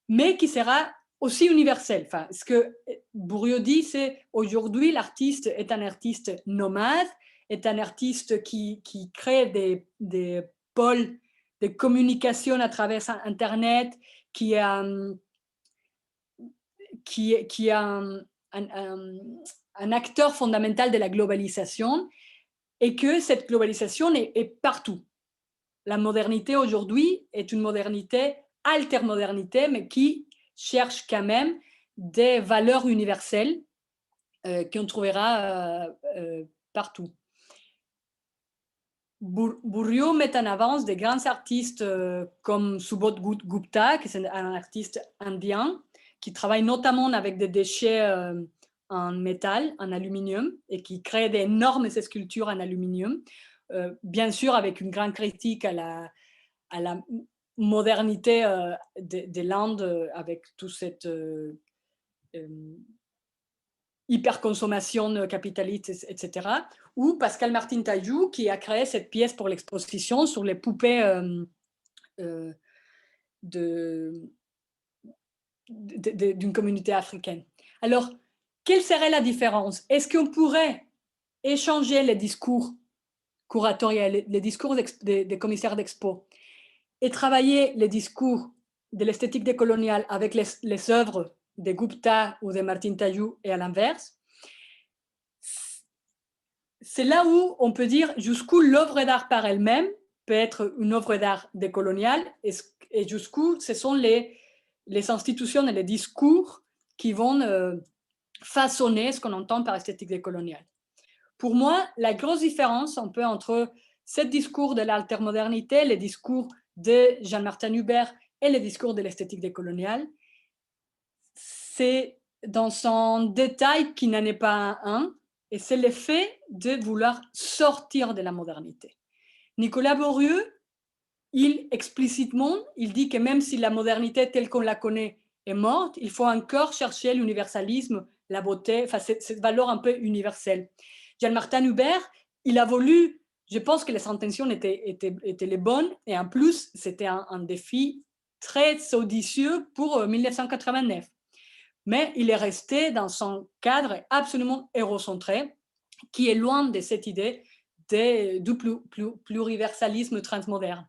mais qui sera aussi universelle. Enfin, ce que Bourriaud dit, c'est aujourd'hui l'artiste est un artiste nomade, est un artiste qui crée des pôles de communication à travers Internet, qui a un acteur fondamental de la globalisation, et que cette globalisation est partout. La modernité aujourd'hui est une modernité altermodernité, mais qui cherche quand même des valeurs universelles qu'on trouvera partout. Bourriaud met en avance des grands artistes comme Subodh Gupta, qui est un artiste indien, qui travaille notamment avec des déchets en métal, en aluminium, et qui crée d'énormes sculptures en aluminium, bien sûr avec une grande critique à la modernité des Landes, avec toute cette hyperconsommation capitaliste, etc. Ou Pascal Martin Taillou, qui a créé cette pièce pour l'exposition sur les poupées d'une communauté africaine. Alors, quelle serait la différence? Est-ce qu'on pourrait échanger les discours curatoriels, les discours des commissaires d'expo, et travailler les discours de l'esthétique décoloniale avec les œuvres de Gupta ou de Martin Taillou et à l'inverse? C'est là où on peut dire jusqu'où l'œuvre d'art par elle-même peut être une œuvre d'art décoloniale et jusqu'où ce sont les institutions et les discours qui vont façonner ce qu'on entend par esthétique décoloniale. Pour moi, la grosse différence un peu entre ce discours de l'altermodernité, les discours de Jean-Martin Hubert et les discours de l'esthétique décoloniale, c'est dans son détail qui n'en est pas un, et c'est le fait de vouloir sortir de la modernité. Nicolas Bourrieux, explicitement, il dit que même si la modernité telle qu'on la connaît est morte, il faut encore chercher l'universalisme, la beauté, enfin cette valeur un peu universelle. Jean-Martin Hubert, il a voulu, je pense que les intentions étaient les bonnes, et en plus, c'était un défi très audacieux pour 1989. Mais il est resté dans son cadre absolument hérocentré, qui est loin de cette idée du pluriversalisme transmoderne.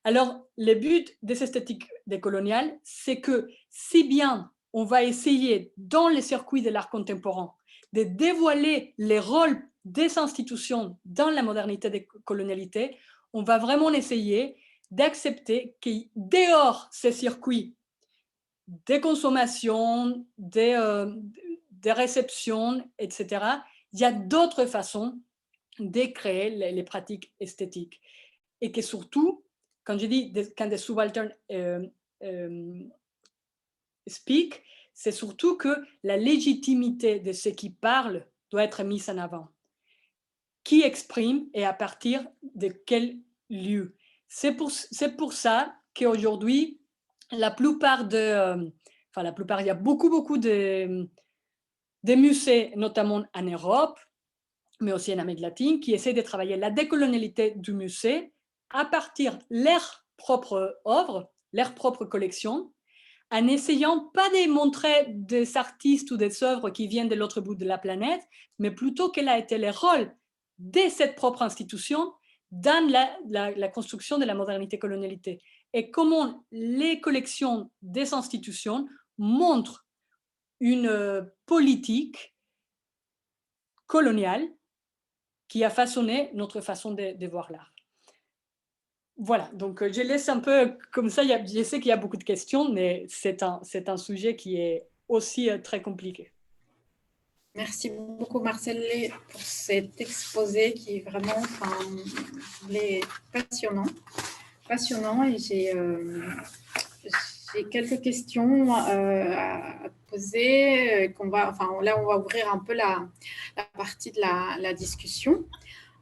Alors, le but des esthétiques décoloniales, c'est que si bien on va essayer, dans les circuits de l'art contemporain, de dévoiler les rôles des institutions dans la modernité des colonialités, on va vraiment essayer d'accepter que dehors ces circuits de consommation, de réception, etc., il y a d'autres façons de créer les pratiques esthétiques. Et que surtout, quand je dis quand des subalternes speak, c'est surtout que la légitimité de ceux qui parlent doit être mise en avant. Qui exprime et à partir de quel lieu? C'est pour ça qu'aujourd'hui, la plupart il y a beaucoup de musées, notamment en Europe, mais aussi en Amérique latine, qui essaient de travailler la décolonialité du musée à partir de leurs propres œuvres, leurs propres collections, en essayant pas de montrer des artistes ou des œuvres qui viennent de l'autre bout de la planète, mais plutôt quel a été le rôle de cette propre institution dans la construction de la modernité-colonialité, et comment les collections des institutions montrent une politique coloniale qui a façonné notre façon de voir l'art. Voilà, donc je laisse un peu comme ça, je sais qu'il y a beaucoup de questions, mais c'est un sujet qui est aussi très compliqué. Merci beaucoup Marcelle pour cet exposé qui est vraiment passionnant, et j'ai quelques questions à poser. Là, on va ouvrir un peu la partie de la discussion.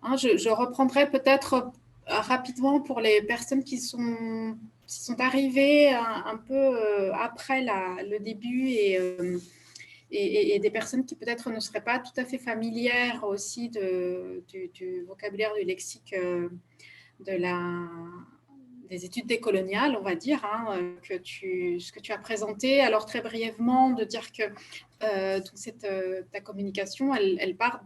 Je reprendrai peut-être rapidement pour les personnes qui sont arrivées un peu après le début, et des personnes qui peut-être ne seraient pas tout à fait familières aussi du vocabulaire, du lexique des études décoloniales, on va dire, ce que tu as présenté. Alors très brièvement, de dire que ta communication, elle part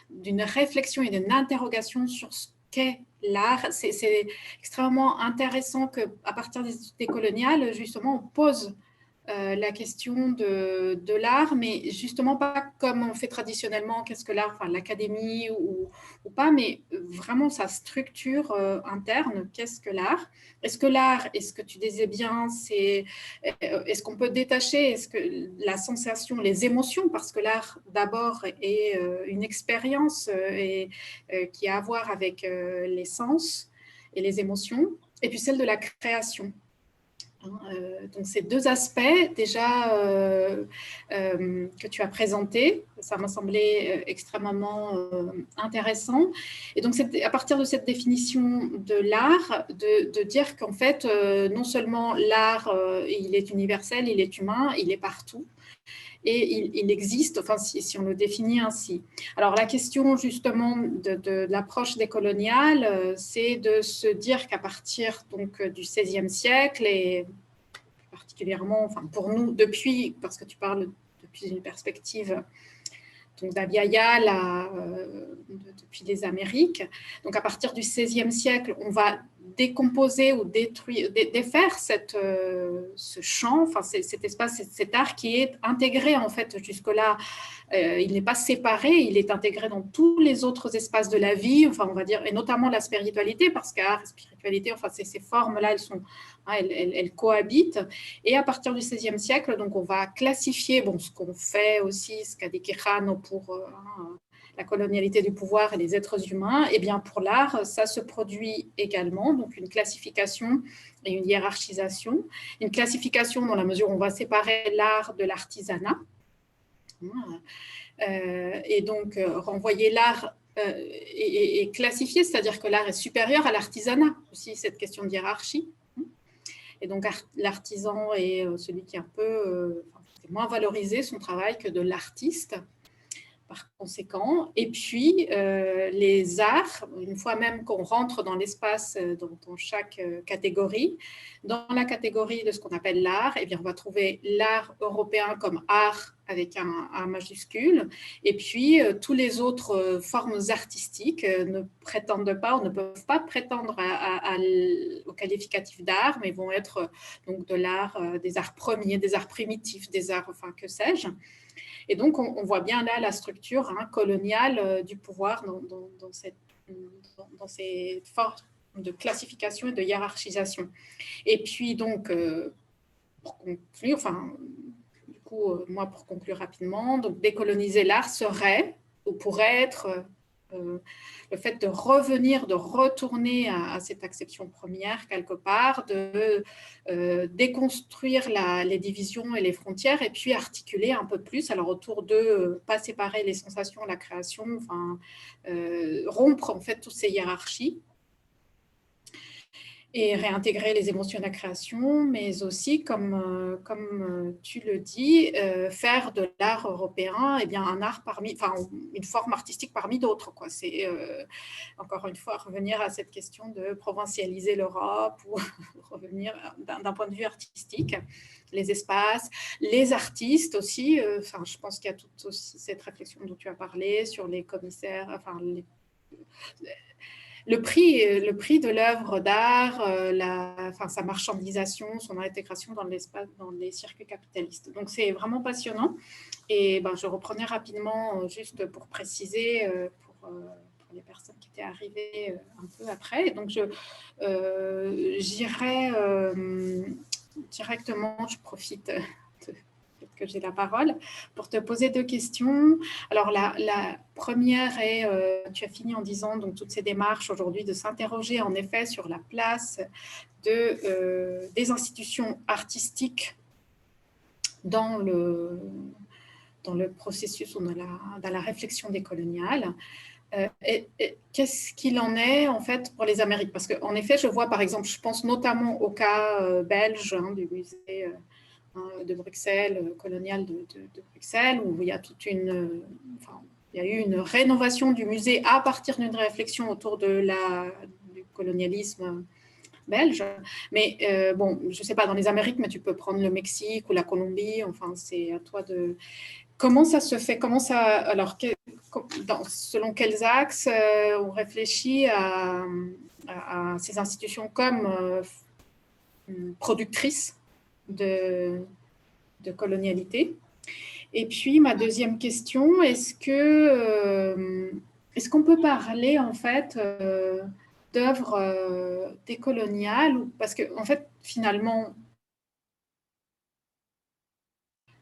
d'une réflexion et d'une interrogation sur ce qu'est l'art. C'est extrêmement intéressant qu'à partir des études décoloniales, justement, on pose la question de l'art, mais justement pas comme on fait traditionnellement, qu'est-ce que l'art, l'académie ou pas, mais vraiment sa structure interne, qu'est-ce que l'art? Est-ce que l'art, est-ce que tu disais bien, est-ce qu'on peut détacher, est-ce que la sensation, les émotions, parce que l'art d'abord est une expérience qui a à voir avec les sens et les émotions, et puis celle de la création. Donc, ces deux aspects déjà que tu as présentés, ça m'a semblé extrêmement intéressant. Et donc, c'est à partir de cette définition de l'art, de dire qu'en fait, non seulement l'art, il est universel, il est humain, il est partout. Et il existe, enfin, si on le définit ainsi. Alors, la question, justement, de l'approche décoloniale, c'est de se dire qu'à partir donc, du XVIe siècle, et particulièrement, enfin, pour nous, depuis, parce que tu parles depuis une perspective donc d'Abiyaya, depuis les Amériques. Donc, à partir du XVIe siècle, on va décomposer ou défaire ce champ, enfin, cet espace, cet art qui est intégré, en fait, jusque-là. Il n'est pas séparé, il est intégré dans tous les autres espaces de la vie, enfin, on va dire, et notamment la spiritualité, parce qu'art et spiritualité, enfin, ces formes-là, elles cohabitent. Et à partir du XVIe siècle, donc, on va classifier, bon, ce qu'on fait aussi, ce qu'a dit Quijano pour la colonialité du pouvoir et les êtres humains, et bien pour l'art, ça se produit également, donc une classification et une hiérarchisation. Une classification dans la mesure où on va séparer l'art de l'artisanat. Et donc renvoyer l'art et classifier, c'est-à-dire que l'art est supérieur à l'artisanat, aussi cette question de hiérarchie. Et donc l'artisan est celui qui est un peu moins valorisé son travail que de l'artiste, par conséquent. Et puis les arts, une fois même qu'on rentre dans l'espace, dans chaque catégorie, dans la catégorie de ce qu'on appelle l'art, eh bien, on va trouver l'art européen comme art avec un A majuscule, et puis tous les autres formes artistiques ne prétendent pas ou ne peuvent pas prétendre au qualificatif d'art, mais vont être donc de l'art, des arts premiers, des arts primitifs, des arts, enfin que sais-je. Et donc, on voit bien là la structure coloniale du pouvoir dans ces formes de classification et de hiérarchisation. Et puis, donc, pour conclure, enfin, du coup, moi, pour conclure rapidement, donc décoloniser l'art serait ou pourrait être le fait de revenir, de retourner à cette acception première quelque part, de déconstruire les divisions et les frontières et puis articuler un peu plus, alors autour de pas séparer les sensations, la création, enfin, rompre en fait toutes ces hiérarchies et réintégrer les émotions de la création, mais aussi, comme tu le dis, faire de l'art européen un art une forme artistique parmi d'autres. C'est encore une fois revenir à cette question de provincialiser l'Europe ou revenir d'un point de vue artistique, les espaces, les artistes aussi. Je pense qu'il y a toute aussi cette réflexion dont tu as parlé sur les commissaires, le prix de l'œuvre d'art, sa marchandisation, son intégration dans l'espace, dans les circuits capitalistes. Donc, c'est vraiment passionnant. Et je reprenais rapidement, juste pour préciser, pour les personnes qui étaient arrivées un peu après. Donc, j'irai directement, je profite que j'ai la parole, pour te poser deux questions. Alors, la première est, tu as fini en disant donc, toutes ces démarches aujourd'hui de s'interroger en effet sur la place des institutions artistiques dans le processus ou dans la réflexion décoloniale. Qu'est-ce qu'il en est en fait pour les Amériques? Parce qu'en effet, je vois par exemple, je pense notamment au cas belge du musée de Bruxelles, colonial de Bruxelles, où il y a il y a eu une rénovation du musée à partir d'une réflexion autour du colonialisme belge. Mais bon, je ne sais pas, dans les Amériques, mais tu peux prendre le Mexique ou la Colombie, enfin, c'est à toi de... Comment ça se fait? Alors, selon quels axes on réfléchit à ces institutions comme productrices de colonialité? Et puis, ma deuxième question, est-ce qu'on peut parler, en fait, d'œuvres décoloniales? Parce que, en fait, finalement,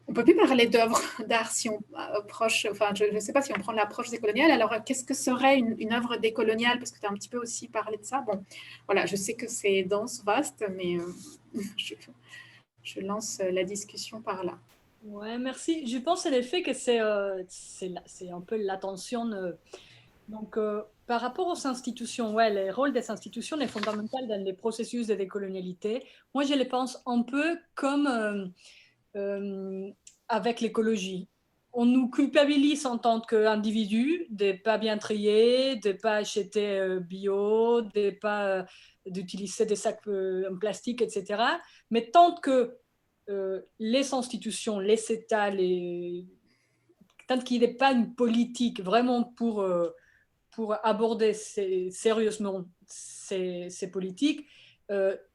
on peut plus parler d'œuvres d'art si on approche, enfin, je ne sais pas si on prend l'approche décoloniale. Alors, qu'est-ce que serait une œuvre décoloniale? Parce que tu as un petit peu aussi parlé de ça. Bon, voilà, je sais que c'est dense, vaste, mais je lance la discussion par là. Ouais, merci. Je pense en effet que c'est un peu l'attention. Donc, par rapport aux institutions, ouais, le rôle des institutions est fondamental dans les processus de décolonialité. Moi, je les pense un peu comme avec l'écologie. On nous culpabilise en tant qu'individus de ne pas bien trier, de ne pas acheter bio, de ne pas d'utiliser des sacs en plastique, etc. Mais tant que les institutions, les États, tant qu'il n'y ait pas une politique vraiment pour aborder sérieusement ces politiques,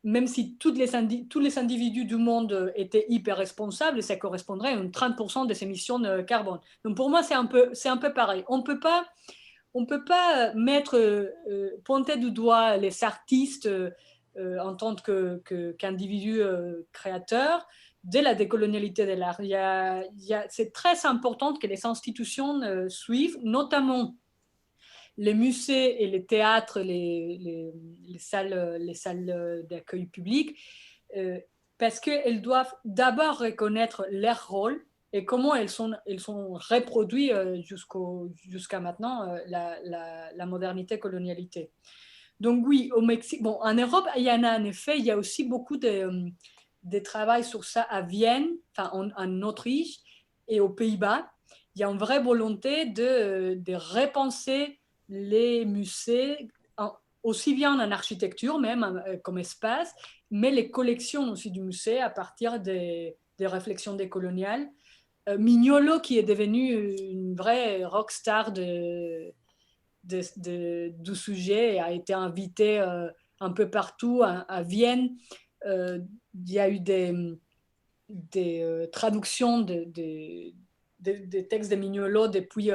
même si tous les individus du monde étaient hyper responsables, ça correspondrait à 30% des émissions de carbone. Donc pour moi, c'est un peu pareil. On ne peut pas pointer du doigt les artistes en tant qu'individus créateurs de la décolonialité de l'art. C'est très important que les institutions suivent, notamment les musées et les théâtres, les salles d'accueil public, parce qu'elles doivent d'abord reconnaître leur rôle et comment elles sont reproduites jusqu'à maintenant, la modernité colonialité. Donc oui, au Mexique, bon, en Europe, il y en a en effet, il y a aussi beaucoup de travail sur ça à Vienne, enfin en Autriche et aux Pays-Bas. Il y a une vraie volonté de repenser les musées, aussi bien en architecture même comme espace, mais les collections aussi du musée à partir des réflexions décoloniales. Mignolo, qui est devenu une vraie rockstar du sujet, a été invité un peu partout à Vienne. Il y a eu des traductions des textes de Mignolo depuis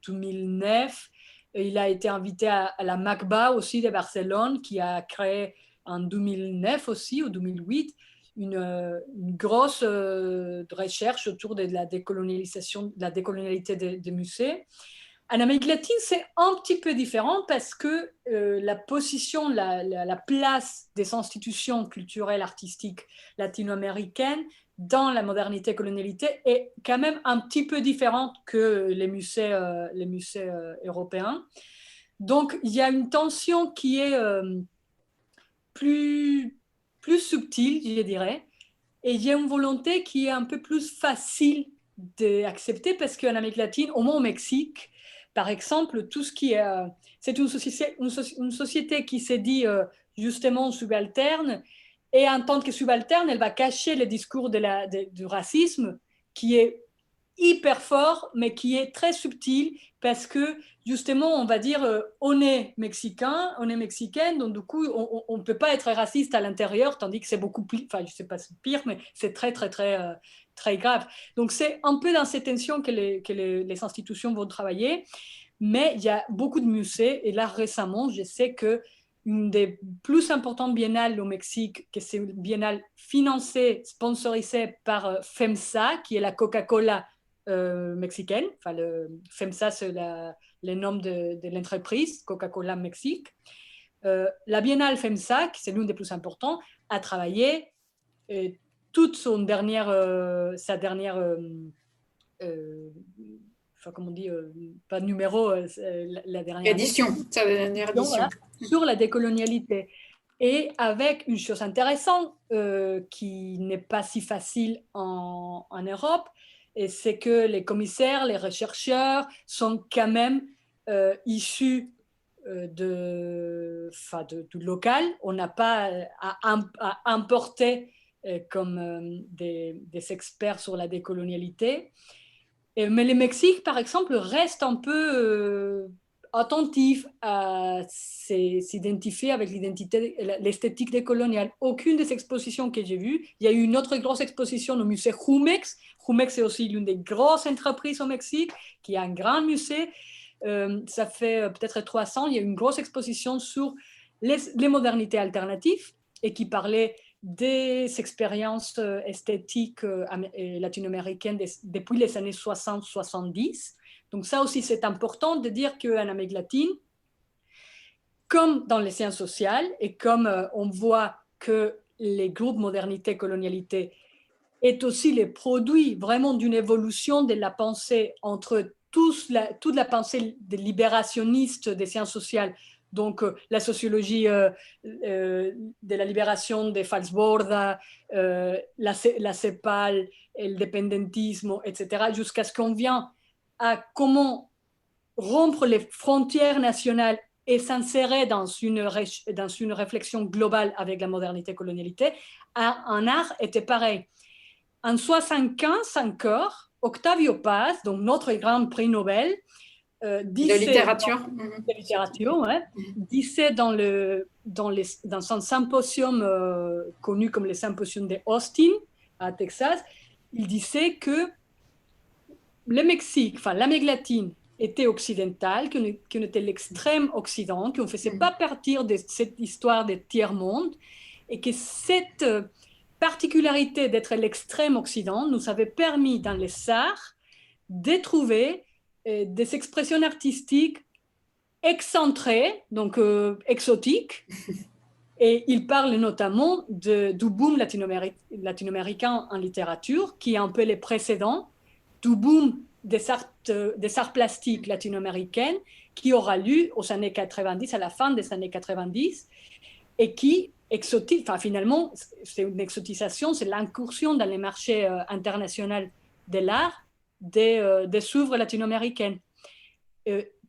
2009. Et il a été invité à la MACBA aussi de Barcelone, qui a créé en 2009 aussi, ou 2008, une grosse recherche autour de la décolonialisation, de la décolonialité des musées. En Amérique latine, c'est un petit peu différent parce que la position, la place des institutions culturelles, artistiques latino-américaines dans la modernité colonialité est quand même un petit peu différente que les musées européens. Donc, il y a une tension qui est plus subtile, je dirais, et il y a une volonté qui est un peu plus facile d'accepter parce qu'en Amérique latine, au moins au Mexique, par exemple, tout ce qui est... c'est une société qui s'est dit justement subalterne, et en tant que subalterne, elle va cacher le discours du racisme qui est hyper fort, mais qui est très subtil parce que justement, on va dire, on est mexicain, on est mexicaine, donc du coup, on ne peut pas être raciste à l'intérieur, tandis que c'est beaucoup plus, enfin, je ne sais pas si c'est pire, mais c'est très, très, très, très grave. Donc, c'est un peu dans ces tensions que les institutions vont travailler, mais il y a beaucoup de musées, et là, récemment, je sais que une des plus importantes biennales au Mexique, que c'est une biennale financée, sponsorisée par FEMSA, qui est la Coca-Cola mexicaine. Enfin, FEMSA, c'est le nom de l'entreprise, Coca-Cola Mexique. La biennale FEMSA, qui c'est l'une des plus importantes, a travaillé toute sa dernière enfin, comment on dit, pas numéro, la dernière édition, sa dernière édition. Voilà, sur la décolonialité. Et avec une chose intéressante qui n'est pas si facile en Europe, et c'est que les commissaires, les chercheurs sont quand même issus du local. On n'a pas à importer comme des experts sur la décolonialité. Mais le Mexique, par exemple, reste un peu attentif à s'identifier avec l'esthétique décoloniale. Aucune des expositions que j'ai vues, il y a eu une autre grosse exposition au musée Jumex. Jumex est aussi l'une des grosses entreprises au Mexique, qui a un grand musée. Ça fait peut-être 300, il y a eu une grosse exposition sur les modernités alternatives et qui parlait des expériences esthétiques latino-américaines depuis les années 60-70. Donc ça aussi, c'est important de dire qu'en Amérique latine, comme dans les sciences sociales, et comme on voit que les groupes modernité-colonialité est aussi le produit vraiment d'une évolution de la pensée entre toute la pensée des libérationnistes des sciences sociales, donc la sociologie de la libération de Falsborda, la CEPAL, le dépendentisme, etc., jusqu'à ce qu'on vient à comment rompre les frontières nationales et s'insérer dans une réflexion globale avec la modernité-colonialité, en art était pareil. En 1975 encore, Octavio Paz, donc notre grand prix Nobel, de littérature, ouais, disait dans son symposium connu comme le symposium de Austin à Texas, il disait que le Mexique, enfin l'Amérique latine, était occidentale, qu'on était l'extrême occident, qu'on ne faisait pas partir de cette histoire de tiers-monde, et que cette particularité d'être l'extrême occident nous avait permis dans les arts de trouver des expressions artistiques excentrées, donc exotiques, et il parle notamment du boom latino-américain en littérature, qui est un peu le précédent du boom des arts plastiques latino-américaines qui aura lieu aux années 90, à la fin des années 90, et qui exotise, enfin finalement, c'est une exotisation, c'est l'incursion dans les marchés internationaux de l'art des œuvres latino-américaines.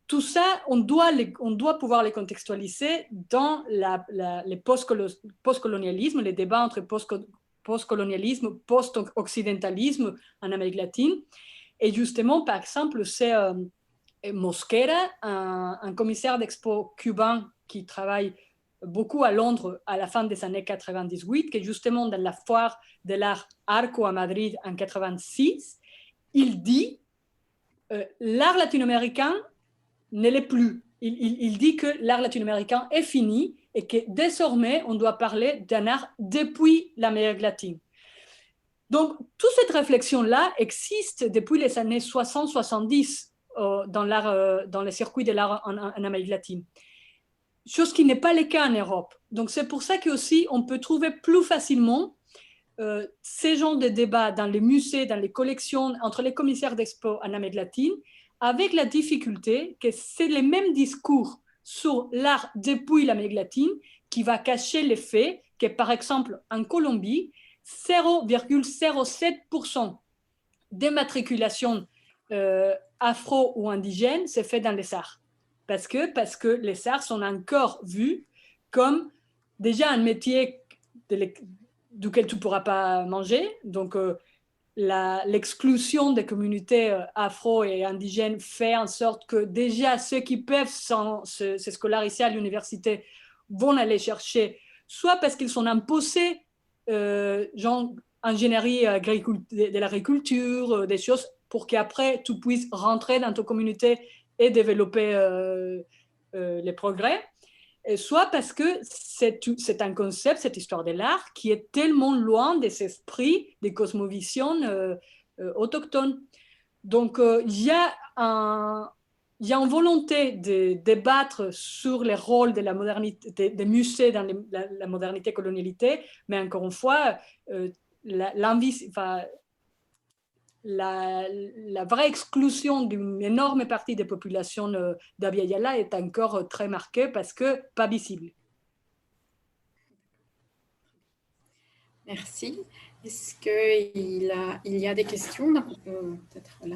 Tout ça, on doit pouvoir les contextualiser dans le post-colonialisme, les débats entre post-colonialisme, post-occidentalisme en Amérique latine. Et justement, par exemple, c'est Mosquera, un commissaire d'expo cubain qui travaille beaucoup à Londres à la fin des années 98, qui est justement dans la foire de l'art Arco à Madrid en 86, il dit l'art latino-américain ne l'est plus. Il dit que l'art latino-américain est fini et que désormais, on doit parler d'un art depuis l'Amérique latine. Donc, toute cette réflexion-là existe depuis les années 60-70 dans les circuits de l'art en Amérique latine. Chose qui n'est pas le cas en Europe. Donc, c'est pour ça qu'aussi, on peut trouver plus facilement ces genres de débats dans les musées, dans les collections, entre les commissaires d'expo en Amérique latine, avec la difficulté que c'est le même discours sur l'art depuis l'Amérique latine qui va cacher le fait que, par exemple, en Colombie, 0,07% des matriculations afro ou indigènes se fait dans les arts. Parce que les arts sont encore vus comme déjà un métier duquel tu ne pourras pas manger. Donc, l'exclusion des communautés afro et indigènes fait en sorte que déjà ceux qui peuvent se scolariser à l'université vont aller chercher, soit parce qu'ils sont imposés, genre ingénierie de l'agriculture, des choses pour qu'après tu puisses rentrer dans ta communauté et développer les progrès. Et soit parce que c'est un concept, cette histoire de l'art, qui est tellement loin des esprits, des cosmovisions autochtones. Donc, il y a une volonté de débattre sur les rôles de la modernité, des musées dans la modernité colonialité, mais encore une fois, la vraie exclusion d'une énorme partie des populations d'Abya Yala est encore très marquée parce que pas visible. Merci. Est-ce qu'il y a des questions? On peut peut-être là